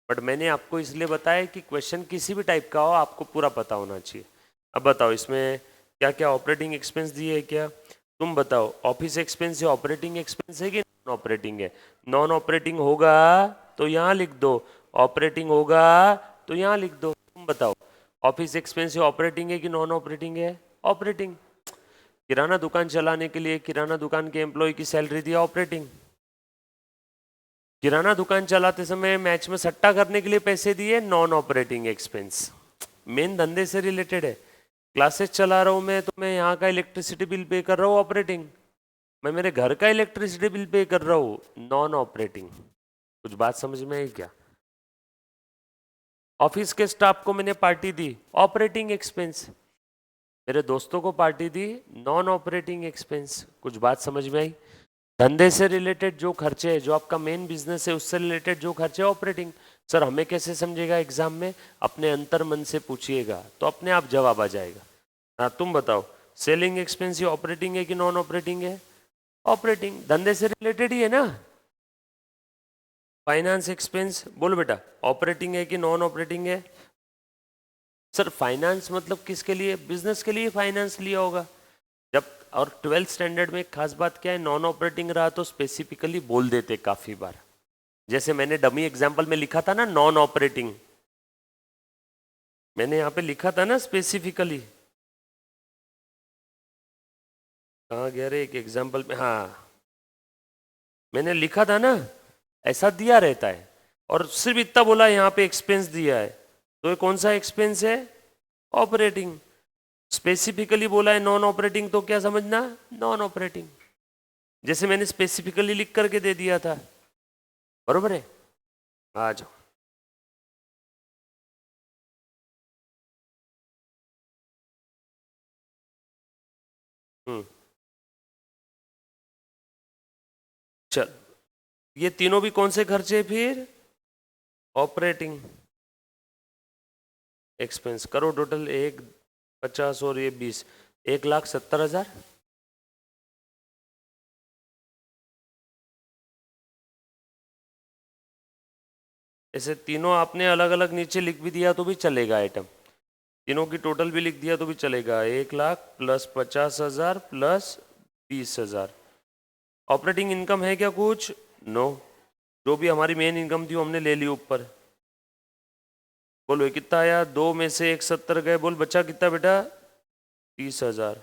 बट मैंने आपको इसलिए बताया कि क्वेश्चन किसी भी टाइप का हो आपको पूरा पता होना चाहिए। अब बताओ इसमें क्या क्या ऑपरेटिंग एक्सपेंस दिए है क्या? तुम बताओ ऑफिस एक्सपेंस ये ऑपरेटिंग एक्सपेंस है कि नॉन ऑपरेटिंग है? नॉन ऑपरेटिंग होगा तो यहाँ लिख दो, ऑपरेटिंग होगा तो यहाँ लिख दो। तुम बताओ ऑफिस एक्सपेंस ये ऑपरेटिंग है कि नॉन ऑपरेटिंग है? ऑपरेटिंग। किराना दुकान चलाने के लिए किराना दुकान के एम्प्लॉय की सैलरी दिया, ऑपरेटिंग। किराना दुकान चलाते समय मैच में सट्टा करने के लिए पैसे दिए, नॉन ऑपरेटिंग एक्सपेंस। मेन धंधे से रिलेटेड है। क्लासेस चला रहा हूं मैं तो मैं यहाँ का इलेक्ट्रिसिटी बिल पे कर रहा हूँ, ऑपरेटिंग। मैं मेरे घर का इलेक्ट्रिसिटी बिल पे कर रहा हूँ, नॉन ऑपरेटिंग। कुछ बात समझ में आई क्या? ऑफिस के स्टाफ को मैंने पार्टी दी, ऑपरेटिंग एक्सपेंस। मेरे दोस्तों को पार्टी दी, नॉन ऑपरेटिंग एक्सपेंस। कुछ बात समझ में आई? धंधे से रिलेटेड जो खर्चे है, जो आपका मेन बिजनेस है उससे रिलेटेड जो खर्चे है, ऑपरेटिंग। सर हमें कैसे समझेगा एग्जाम में? अपने अंतर मन से पूछिएगा तो अपने आप जवाब आ जाएगा। हाँ तुम बताओ सेलिंग एक्सपेंस ये ऑपरेटिंग है कि नॉन ऑपरेटिंग है? ऑपरेटिंग, धंधे से रिलेटेड ही है ना। फाइनेंस एक्सपेंस बोलो बेटा, ऑपरेटिंग है कि नॉन ऑपरेटिंग है? सर फाइनेंस मतलब किसके लिए? बिजनेस के लिए फाइनेंस लिया होगा जब। और 12th स्टैंडर्ड में एक खास बात क्या है, नॉन ऑपरेटिंग रहा तो स्पेसिफिकली बोल देते काफी बार। जैसे मैंने डमी एग्जाम्पल में लिखा था ना नॉन ऑपरेटिंग, मैंने यहाँ पे लिखा था ना स्पेसिफिकली। कहाँ गया रे एक एग्जाम्पल में? हाँ मैंने लिखा था ना, ऐसा दिया रहता है। और सिर्फ इतना बोला यहाँ पे एक्सपेंस दिया है, तो ये कौन सा एक्सपेंस है? ऑपरेटिंग। स्पेसिफिकली बोला है नॉन ऑपरेटिंग, तो क्या समझना? Non operating. जैसे मैंने स्पेसिफिकली लिख करके दे दिया था, बरोबर है? आ जाओ। हम्म, चल ये तीनों भी कौन से खर्चे फिर? Operating expense. करो टोटल, 1,50 और ये 20, 1,70,000। ऐसे तीनों आपने अलग अलग नीचे लिख भी दिया तो भी चलेगा आइटम, तीनों की टोटल भी लिख दिया तो भी चलेगा। 1,00,000 प्लस 50,000 प्लस 20,000। ऑपरेटिंग इनकम है क्या कुछ? नो। जो भी हमारी मेन इनकम थी वो हमने ले ली ऊपर। बोलो ये कितना आया? 2 में से 1,70 गए, बोल बचा कितना बेटा? 30,000।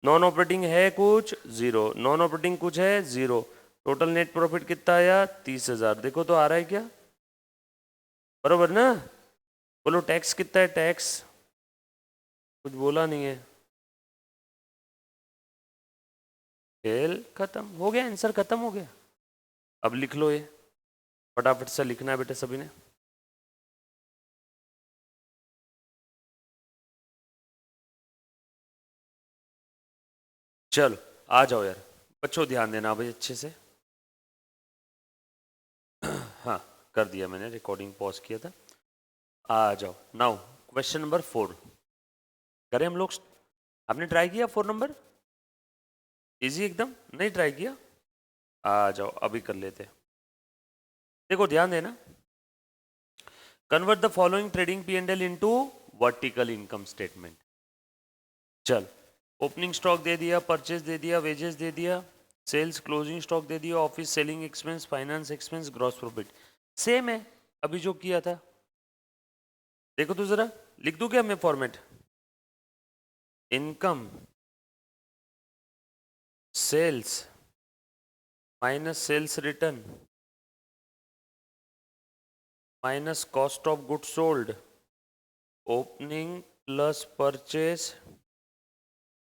नॉन ऑपरेटिंग है कुछ? जीरो। नॉन ऑपरेटिंग कुछ है? जीरो। टोटल नेट प्रॉफिट कितना आया? 30,000। देखो तो आ रहा है क्या? बरोबर ना? बोलो टैक्स कितना है? टैक्स कुछ बोला नहीं है। खेल खत्म हो गया, आंसर खत्म हो गया। अब लिख लो ये, फटाफट से लिखना है बेटे सभी ने। चलो आ जाओ यार, बच्चों ध्यान देना भाई अच्छे से। हाँ कर दिया मैंने, रिकॉर्डिंग पॉज किया था। आ जाओ नाउ, क्वेश्चन नंबर 4 करें हम लोग। आपने ट्राई किया 4 नंबर? इजी एकदम, नहीं ट्राई किया? आ जाओ अभी कर लेते। देखो ध्यान देना, convert the following trading P and L into vertical income statement. चल ओपनिंग स्टॉक दे दिया, परचेज दे दिया, वेजेस दे दिया, सेल्स क्लोजिंग स्टॉक दे दिया, office selling expense, finance expense, gross profit. Same है अभी जो किया था। देखो तो जरा, लिख दूं क्या मैं format? Income, sales, minus sales return minus cost of goods sold, opening plus purchase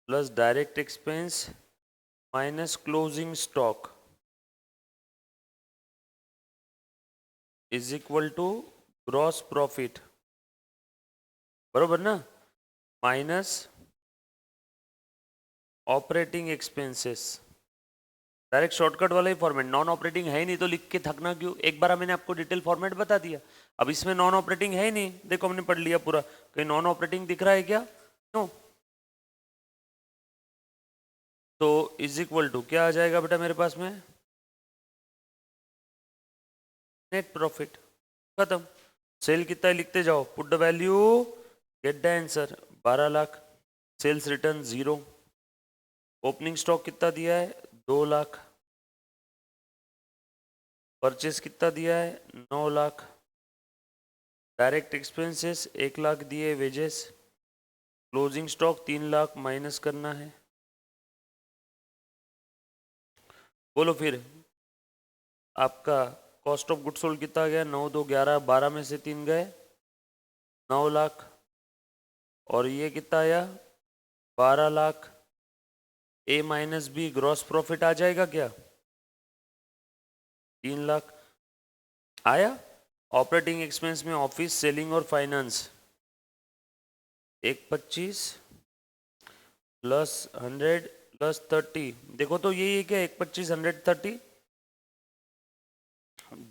plus direct expense minus closing stock is equal to gross profit, बरोबर ना, minus operating expenses. Direct shortcut वाला ही फॉर्मेट, नॉन ऑपरेटिंग है ही नहीं तो लिख के थकना क्यों, एक बार मैंने आपको डिटेल फॉर्मेट बता दिया। अब इसमें नॉन ऑपरेटिंग है ही नहीं, देखो हमने पढ़ लिया पूरा, कहीं नॉन ऑपरेटिंग दिख रहा है क्या? नो। तो इज इक्वल टू क्या आ जाएगा बेटा मेरे पास में, नेट प्रॉफिट, खत्म। सेल कितना है लिखते जाओ, put the value, get the answer, 12 lakh. Sales return 0, opening stock कितना दिया है 2 लाख, परचेस कितना दिया है 9 लाख, डायरेक्ट एक्सपेंसेस 1 लाख दिए, wages, closing stock 3 lakh minus करना है। बोलो फिर आपका कॉस्ट ऑफ गुड्स सोल्ड कितना गया, 9 2 11, 12 में से 3 गए 9 लाख, और ये कितना आया 12 लाख। ए माइनस बी ग्रॉस प्रॉफिट आ जाएगा क्या, 3 लाख आया। ऑपरेटिंग एक्सपेंस में ऑफिस, सेलिंग और फाइनेंस 125 प्लस 100 प्लस 30, देखो तो यही है क्या, 125 130,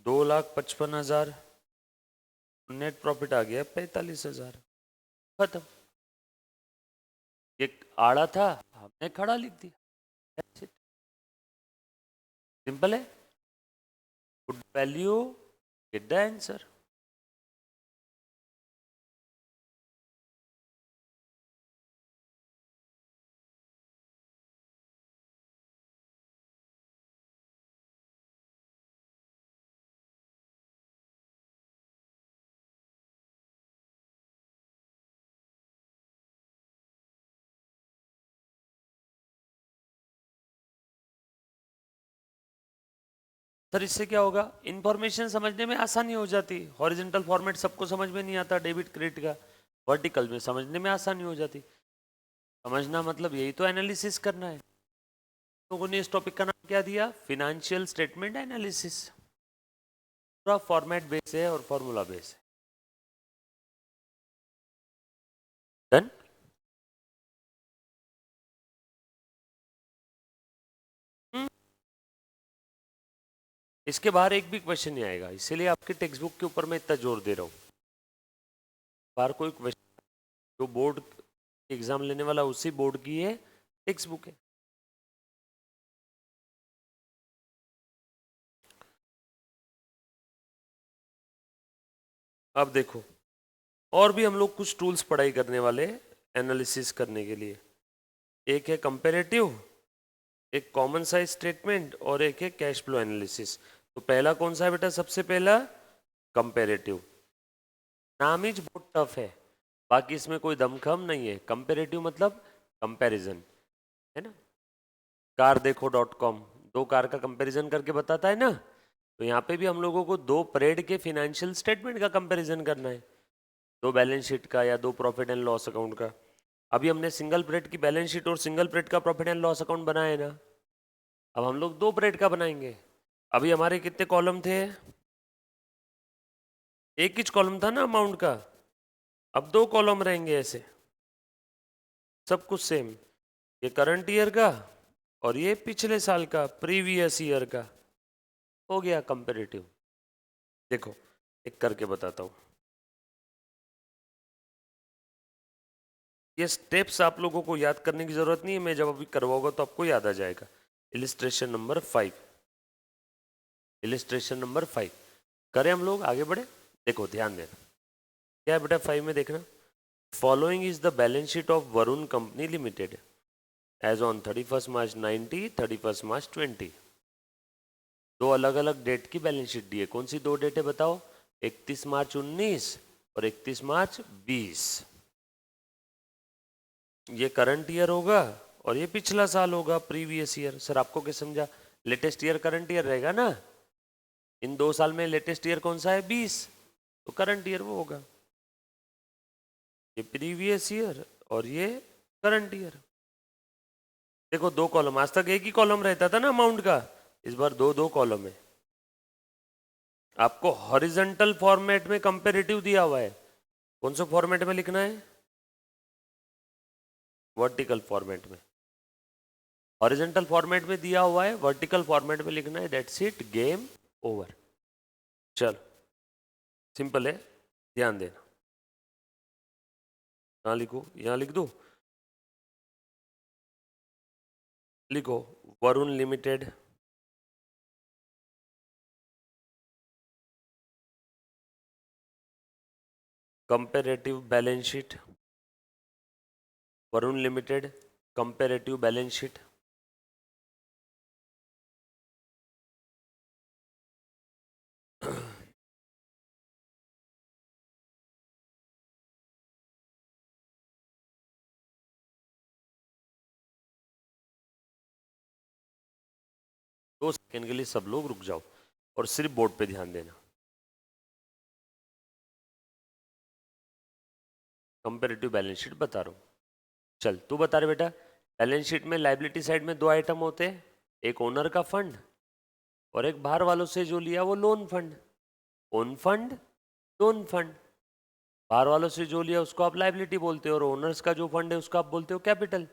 2,55,000, नेट प्रॉफिट आ गया 45,000, खत्म। ये आड़ा था, हमने खड़ा लिख दिया, सिंपल है, put value, get the answer. Sir इससे क्या होगा, इंफॉर्मेशन समझने में आसानी हो जाती, हॉरिजॉन्टल फॉर्मेट सबको समझ में नहीं आता डेबिट क्रेडिट का, वर्टिकल में समझने में आसानी हो जाती। समझना मतलब यही तो एनालिसिस करना है। लोगों ने इस टॉपिक का नाम क्या दिया, फिनेंशियल स्टेटमेंट एनालिसिस। पूरा फॉर्मेट बेस है और फॉर्मूला बेस है। डन। इसके बाहर एक भी क्वेश्चन नहीं आएगा, इसीलिए आपके टेक्स्ट बुक के ऊपर मैं इतना जोर दे रहा हूँ। बाहर कोई क्वेश्चन जो बोर्ड एग्जाम लेने वाला उसी बोर्ड की है टेक्स्ट बुक है। अब देखो और भी हम लोग कुछ टूल्स पढ़ाई करने वाले एनालिसिस करने के लिए। एक है कंपेरेटिव, एक कॉमन साइज स्टेटमेंट और एक है कैश फ्लो एनालिसिस। तो पहला कौन सा है बेटा, सबसे पहला कंपेरेटिव। नाम ही बहुत टफ है, बाकी इसमें कोई दमखम नहीं है। कंपेरेटिव मतलब कंपैरिजन, है ना। कार देखो .com 2 कार का कंपैरिजन करके बताता है ना, तो यहाँ पे भी हम लोगों को 2 परेड के फिनेंशियल स्टेटमेंट का कंपैरिजन करना है, 2 बैलेंस शीट का या 2 प्रॉफिट एंड लॉस अकाउंट का। अभी हमने सिंगल परेड की बैलेंस शीट और सिंगल परेड का प्रॉफिट एंड लॉस अकाउंट बनाया है ना, अब हम लोग 2 परेड का बनाएंगे। अभी हमारे कितने कॉलम थे, एक ही कॉलम था ना अमाउंट का, अब 2 कॉलम रहेंगे ऐसे, सब कुछ सेम। ये करंट ईयर का और ये पिछले साल का, प्रीवियस ईयर का, हो गया कंपेरेटिव। देखो एक करके बताता हूँ, ये स्टेप्स आप लोगों को याद करने की जरूरत नहीं है, मैं जब अभी करवाऊंगा तो आपको याद आ जाएगा। इलिस्ट्रेशन नंबर 5, इलिस्ट्रेशन नंबर 5 करें हम लोग, आगे बढ़े। देखो ध्यान देना, क्या है बेटा 5 में देखना, following is the balance sheet of Varun company limited as on 31 March 90, 31 March 20। दो अलग अलग डेट की बैलेंस शीट दी है, कौन सी 2 डेट है बताओ, 31 मार्च 19 और 31 मार्च 20। ये करंट ईयर होगा और ये पिछला साल होगा, प्रीवियस ईयर। सर आपको क्या समझा, लेटेस्ट ईयर करंट ईयर रहेगा ना, इन 2 साल में लेटेस्ट ईयर कौन सा है 20, तो करंट ईयर वो होगा, ये प्रीवियस ईयर और ये करंट ईयर। देखो 2 कॉलम, आज तक एक ही कॉलम रहता था ना अमाउंट का, इस बार 2 कॉलम है। आपको हॉरिजॉन्टल फॉर्मेट में कंपैरेटिव दिया हुआ है, कौन से फॉर्मेट में लिखना है, वर्टिकल फॉर्मेट में। हॉरिजॉन्टल फॉर्मेट में दिया हुआ है, वर्टिकल फॉर्मेट में लिखना है, दैट्स इट, गेम ओवर। चलो सिंपल है, ध्यान देना। यहाँ लिखो, यहाँ लिख दो, लिखो Varun limited comparative balance sheet, Varun limited comparative balance sheet. दो सेकंड के लिए सब लोग रुक जाओ और सिर्फ बोर्ड पे ध्यान देना। कंपैरेटिव बैलेंस शीट बता रहा हूँ, चल तू बता रहे बेटा। बैलेंस शीट में लाइबिलिटी साइड में 2 आइटम होते हैं, एक ओनर का फंड और एक बाहर वालों से जो लिया वो loan fund. Own fund, loan fund, बाहर वालों से जो लिया उसको आप लाइबिलिटी बोलते हो, और ओनर्स का जो फंड है उसको आप बोलते हो कैपिटल।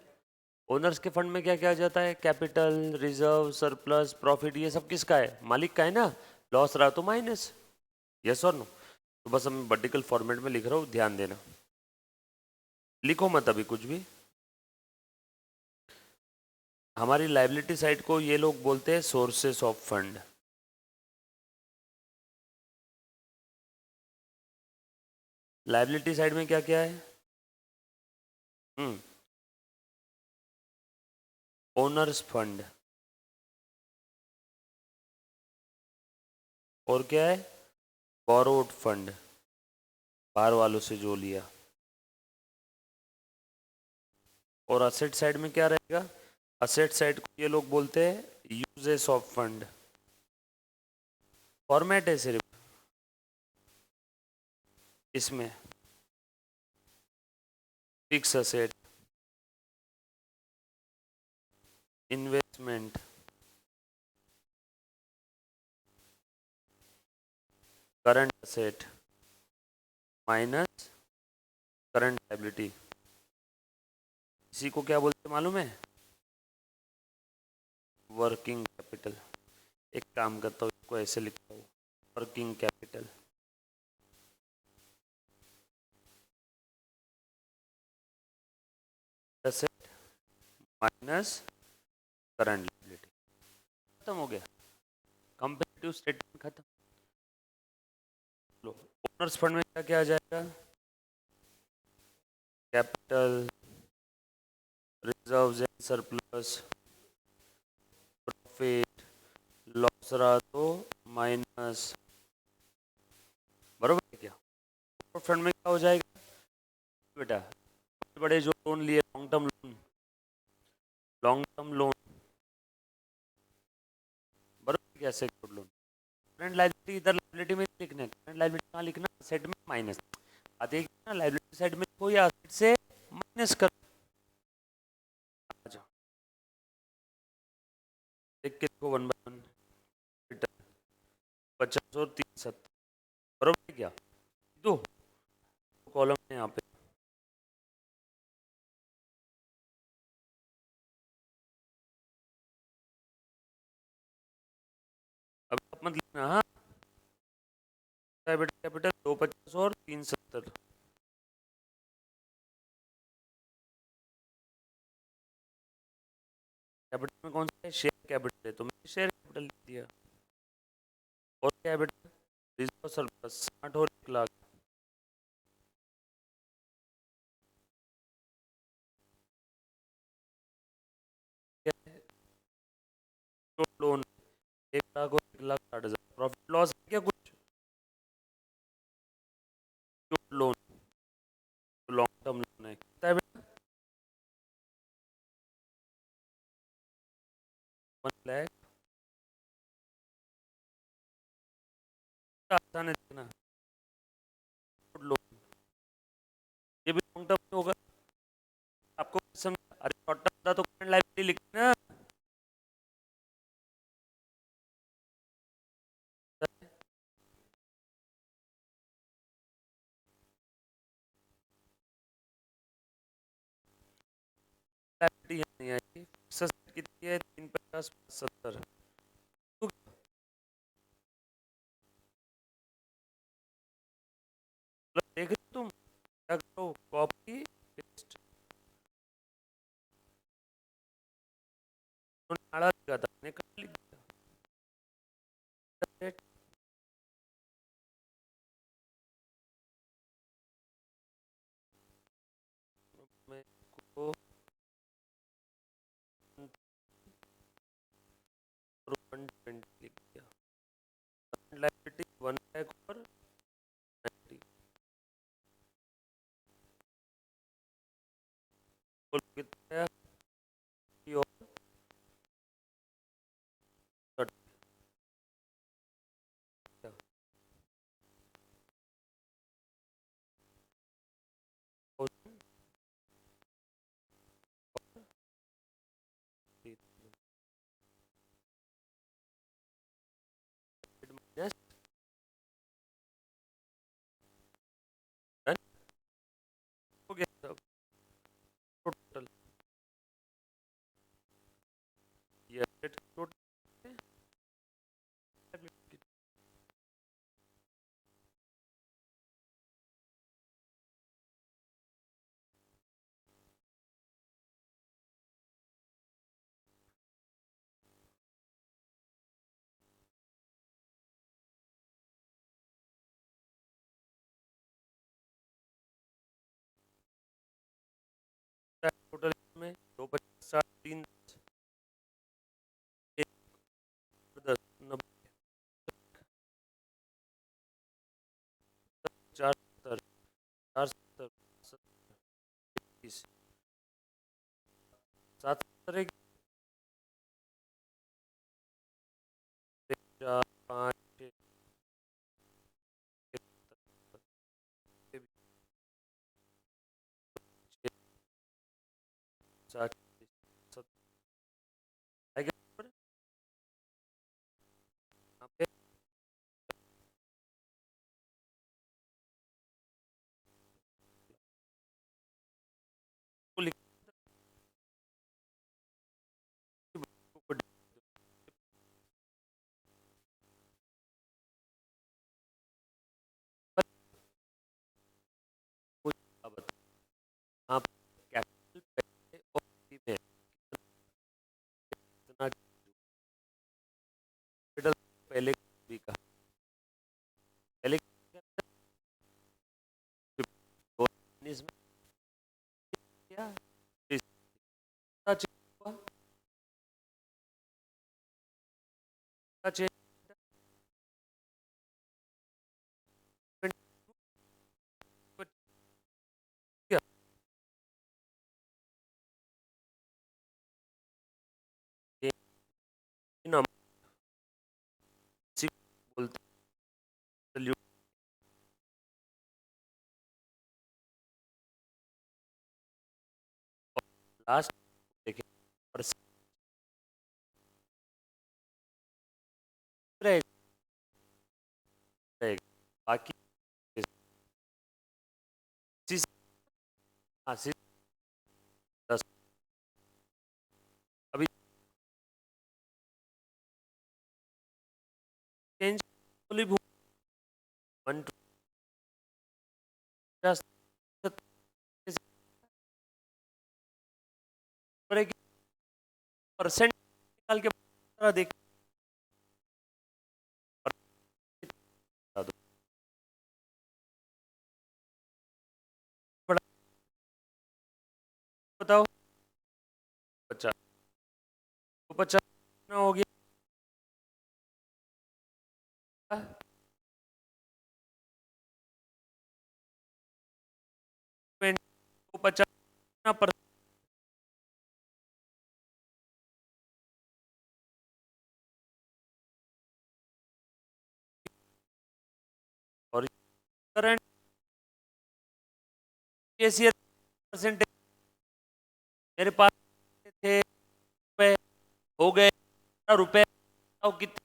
ओनर्स के फंड में क्या क्या आ जाता है, कैपिटल, रिजर्व, सरप्लस, प्रॉफिट, ये सब किसका है, मालिक का है ना। लॉस रहा तो माइनस, यस और नो। तो बस मैं वर्टिकल फॉर्मेट में लिख रहा हूँ, ध्यान देना, लिखो मत अभी कुछ भी। हमारी लाइबिलिटी साइड को ये लोग बोलते हैं sources of fund. Liability side में क्या क्या है, ओनर्स फंड, और क्या है, बोरोड फंड, बाहर वालों से जो लिया। और असेट साइड में क्या रहेगा, असेट साइड को ये लोग बोलते हैं यूजेस ऑफ फंड। फॉर्मेट है सिर्फ इसमें, fix asset, investment, current asset minus current liability. इसी को क्या बोलते हैं मालूम है, वर्किंग कैपिटल। एक काम करता हूँ, इसको ऐसे लिखता हूँ, working capital. Asset minus current liability, खत्म हो गया, कंपैरेटिव स्टेटमेंट खत्म। लो, ओनर्स फंड में क्या क्या आ जाएगा, capital, reserves and surplus, profit, loss रहा तो माइनस, बरोबर है क्या। फंड में क्या हो जाएगा बेटा, बड़े बड़े जो लोन लिए, long term loan, long term loan, बरोबर क्या, सेक्योर्ड लोन। करंट लायबिलिटी इधर लायबिलिटी में लिखना है, करंट लायबिलिटी कहाँ लिखना, असेट में माइनस। बात एक ना, लायबिलिटी साइड में लिखो या असेट से माइनस कर। अच्छा देख के लिखो 1/1, 50 और 370, बरोबर है क्या। दो कॉलम है यहाँ पे, अब आप मत लिखना, हाँ बेटा, कैपिटल 250 और 370। कैपिटल में कौन सा है, शेयर कैपिटल है, तो मैंने शेयर कैपिटल लिख दिया। और क्या है बेटा, रिजर्व सरप्लस 60 और 1 लाख, क्या है, लोन 1 लाख और 1,60,000, प्रॉफिट लॉस है क्या कुछ, लोन, लॉन्ग टर्म लोन है, कितना है बेटा, 1 लाख आसान है देखना। ये भी लॉन्ग टर्म में होगा। आपको समझ, अरे शॉर्ट टर्म था तो करंट लायबिलिटी लिखना है। लायबिलिटी नहीं आएगी। फिक्स एसेट कितनी है? 350 70। तो देख रहे हो तुम क्या करो, कॉपी पेस्ट। नाड़ा लिखा था, निकाल लिख दिया। मैं को 120 लिख दिया। लायबिलिटी 1 लाख और 90। कुल कितना है? और 30। माइनस हो गया सब टोटल। ये एसेट टोटल टोटल में 2 50 60 3 10 90 4 70 4 70 30 7 70 4 5 6 60 70 आएगा पर यहाँ पे को लिख ऊपर कुछ आप कैपिटल पहले और में कितना कैपिटल पहले भी का पहले इसमें क्या हुआ चेंज किया ये इन बोलते लास्ट देखें और रहेगा रहेगा बाकी इसी हाँ 10 अभी चेंज वन टू परसेंट निकाल के देख बता दो बड़ा बताओ 50 तो 50 कितना हो गया 50 पर करंट केसीआर परसेंटेज मेरे पास थे रुपए हो गए रुपए कितने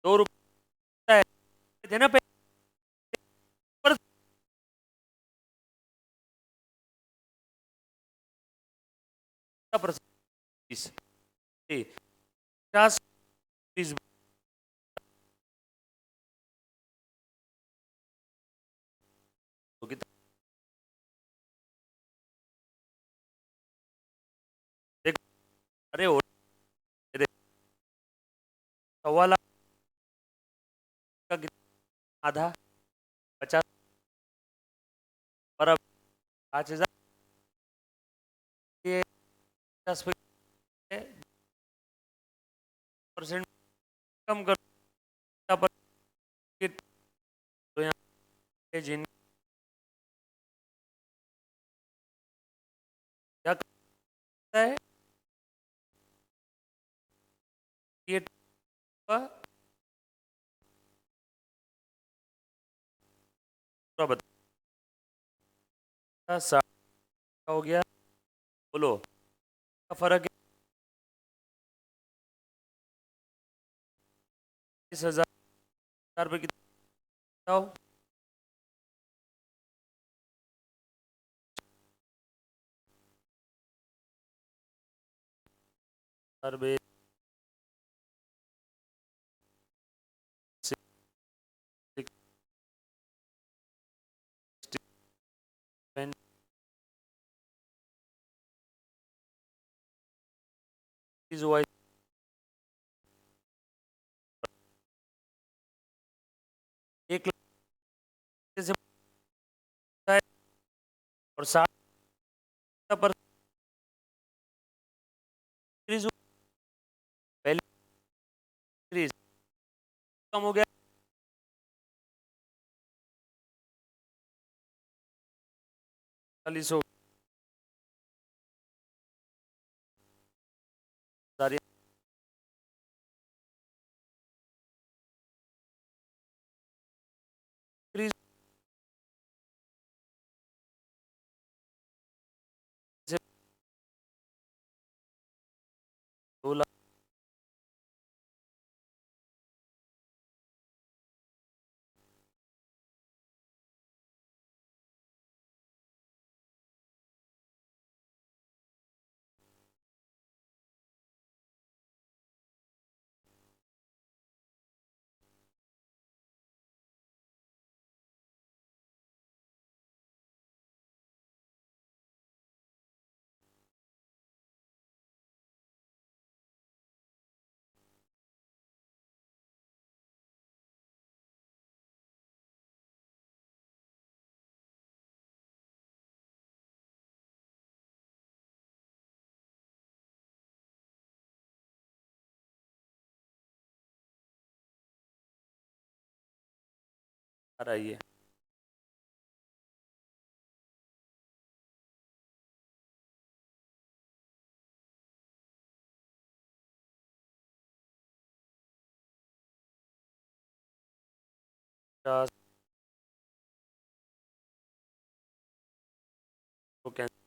2 रुपए थे ना पर परसेंट 50 20 कितना देखो अरे हो 1.25 लाख का कितना आधा 50 और अब 5,000 ये 50% कम कर पर तो यहाँ पे जिन क्या करता है ये पूरा बता 60 हो गया बोलो का फर्क है 20,000 रुपये कितना हो हर बे इज वाई 1 लाख से बढ़ता है और 60 पर इंक्रीज पहले इंक्रीज कम हो गया 40 हो सारी इंक्रीज से 2 लाख आ रही है 50 को cancel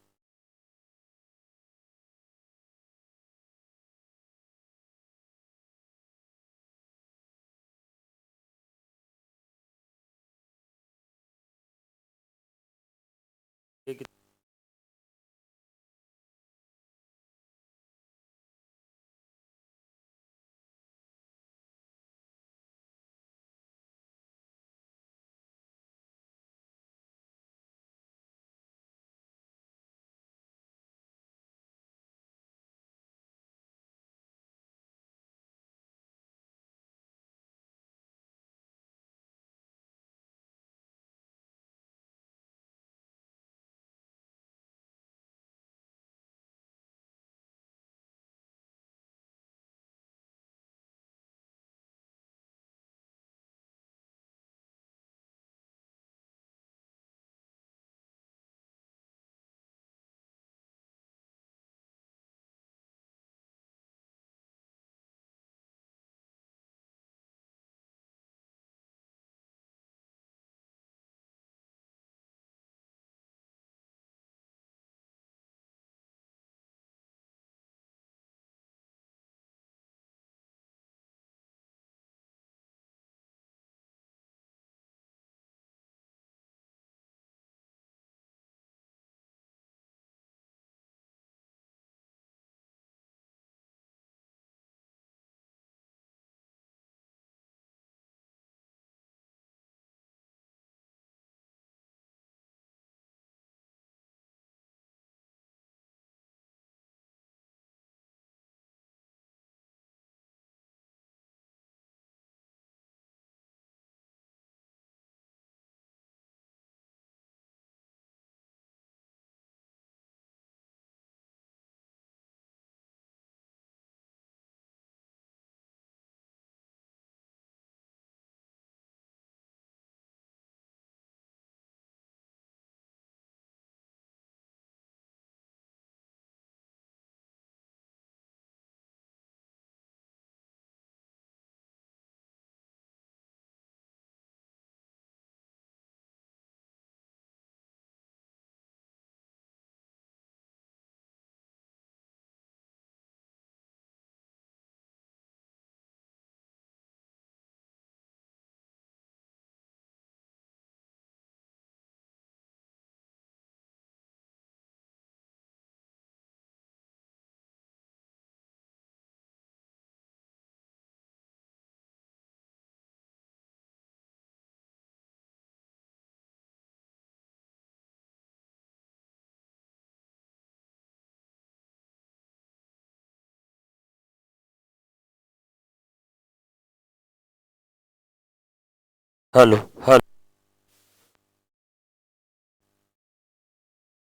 hello hello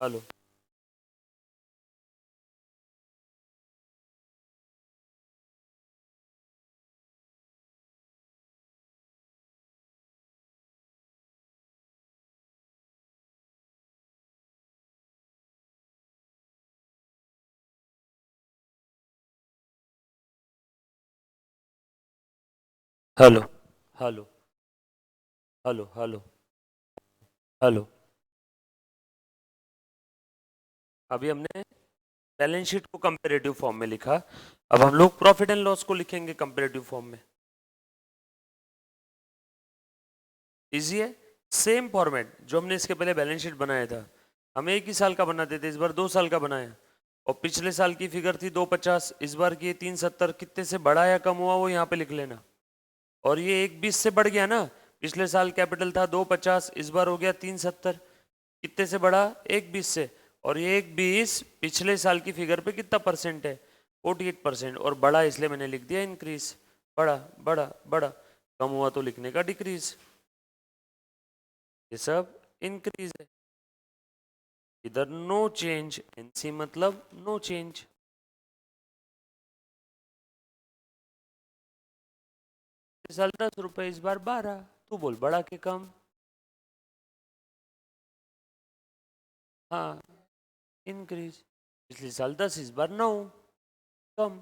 hello hello hello hello hello hello. अभी हमने बैलेंस शीट को कंपैरेटिव फॉर्म में लिखा, अब हम लोग प्रॉफिट एंड लॉस को लिखेंगे कंपैरेटिव फॉर्म में। इजी है, सेम फॉर्मेट जो हमने इसके पहले बैलेंस शीट बनाया था। हम एक ही साल का बनाते थे, इस बार 2 साल का बनाया। और पिछले साल की फिगर थी 250, इस बार की 370। कितने से बढ़ा या कम हुआ वो यहाँ पे लिख लेना। और ये 120 से बढ़ गया ना, पिछले साल कैपिटल था 250, इस बार हो गया 370। कितने से बढ़ा? 120 से। और ये 120 पिछले साल की फिगर पे कितना परसेंट है? 48%। और बढ़ा इसलिए मैंने लिख दिया इंक्रीज। बढ़ा बढ़ा बढ़ा, कम हुआ तो लिखने का डिक्रीज। ये सब इंक्रीज है। इधर नो चेंज, एनसी मतलब नो चेंज। इस साल 10 रुपए, इस बार 12। तू बोल बढ़ा के कम? हाँ, इंक्रीज। पिछले साल 10, इस बार 9, कम।